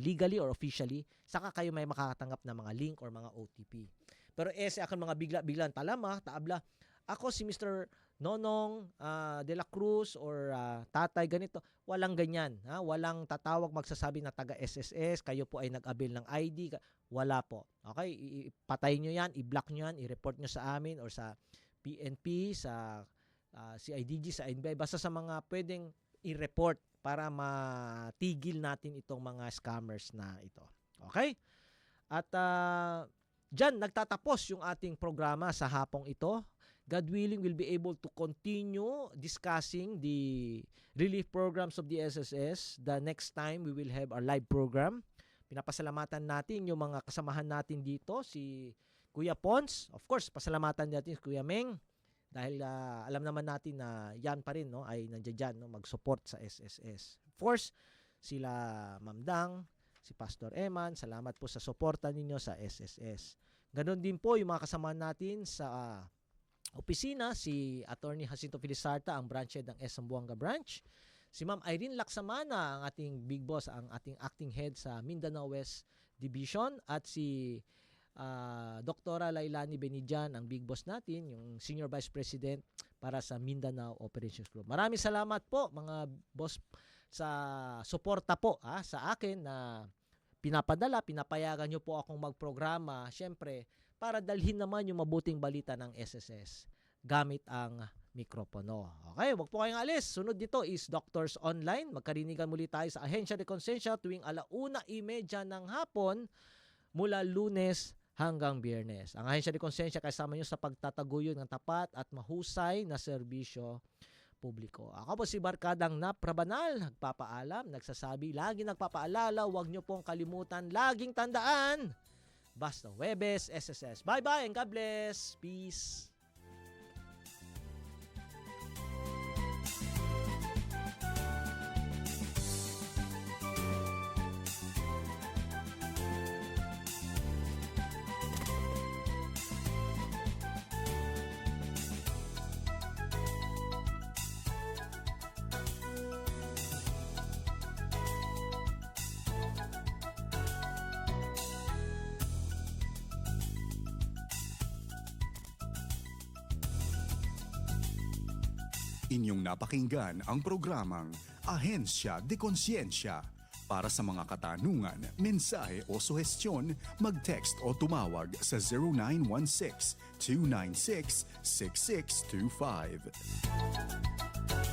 S5: legally or officially, saka kayo may makakatanggap ng mga link or mga OTP. Pero akan mga bigla-biglang taabla, ako si Mr. Nonong De La Cruz or tatay ganito, walang ganyan. Walang tatawag magsasabi na taga SSS, kayo po ay nag-avail ng ID. Wala po. Okay? Ipatay nyo yan, i-block nyo yan, i-report nyo sa amin or sa PNP, sa CIDG, sa NBI. Basta sa mga pwedeng i-report para matigil natin itong mga scammers na ito. Okay? At dyan, nagtatapos yung ating programa sa hapong ito. God willing, we'll be able to continue discussing the relief programs of the SSS. The next time, we will have our live program. Pinapasalamatan natin yung mga kasamahan natin dito, si Kuya Pons. Of course, pasalamatan natin si Kuya Meng. Dahil alam naman natin na yan pa rin ay nandiyan dyan, mag-support sa SSS. Of course, sila Ma'am Dang, si Pastor Eman, salamat po sa suporta ninyo sa SSS. Ganon din po yung mga kasamahan natin sa opisina, si Attorney Jacinto Filisarta, ang branch head ng Zamboanga branch. Si Ma'am Irene Laksamana, ang ating big boss, ang ating acting head sa Mindanao West Division. At si Doktora Lailani Benidjan, ang big boss natin, yung Senior Vice President para sa Mindanao Operations Group. Maraming salamat po mga boss sa suporta po sa akin na pinapayagan nyo po akong magprograma, syempre, para dalhin naman yung mabuting balita ng SSS gamit ang mikropono. Okay, wag po kayong alis. Sunod dito is Doctors Online. Magkarinigan muli tayo sa Ahensya de Konsensya tuwing 1:30 ng hapon mula Lunes hanggang Biyernes. Ang Ahensya de Konsensya kasama nyo sa pagtataguyod ng tapat at mahusay na serbisyo publiko. Ako po si Barkadang Naprabanal, nagpapaalam, nagsasabi, lagi nagpapaalala, huwag nyo pong kalimutan, laging tandaan, basta Huwebes, SSS. Bye-bye and God bless. Peace.
S6: Inyong napakinggan ang programang Ahensya de Konsensya. Para sa mga katanungan, mensahe o suhestyon, mag-text o tumawag sa 0916-296-6625.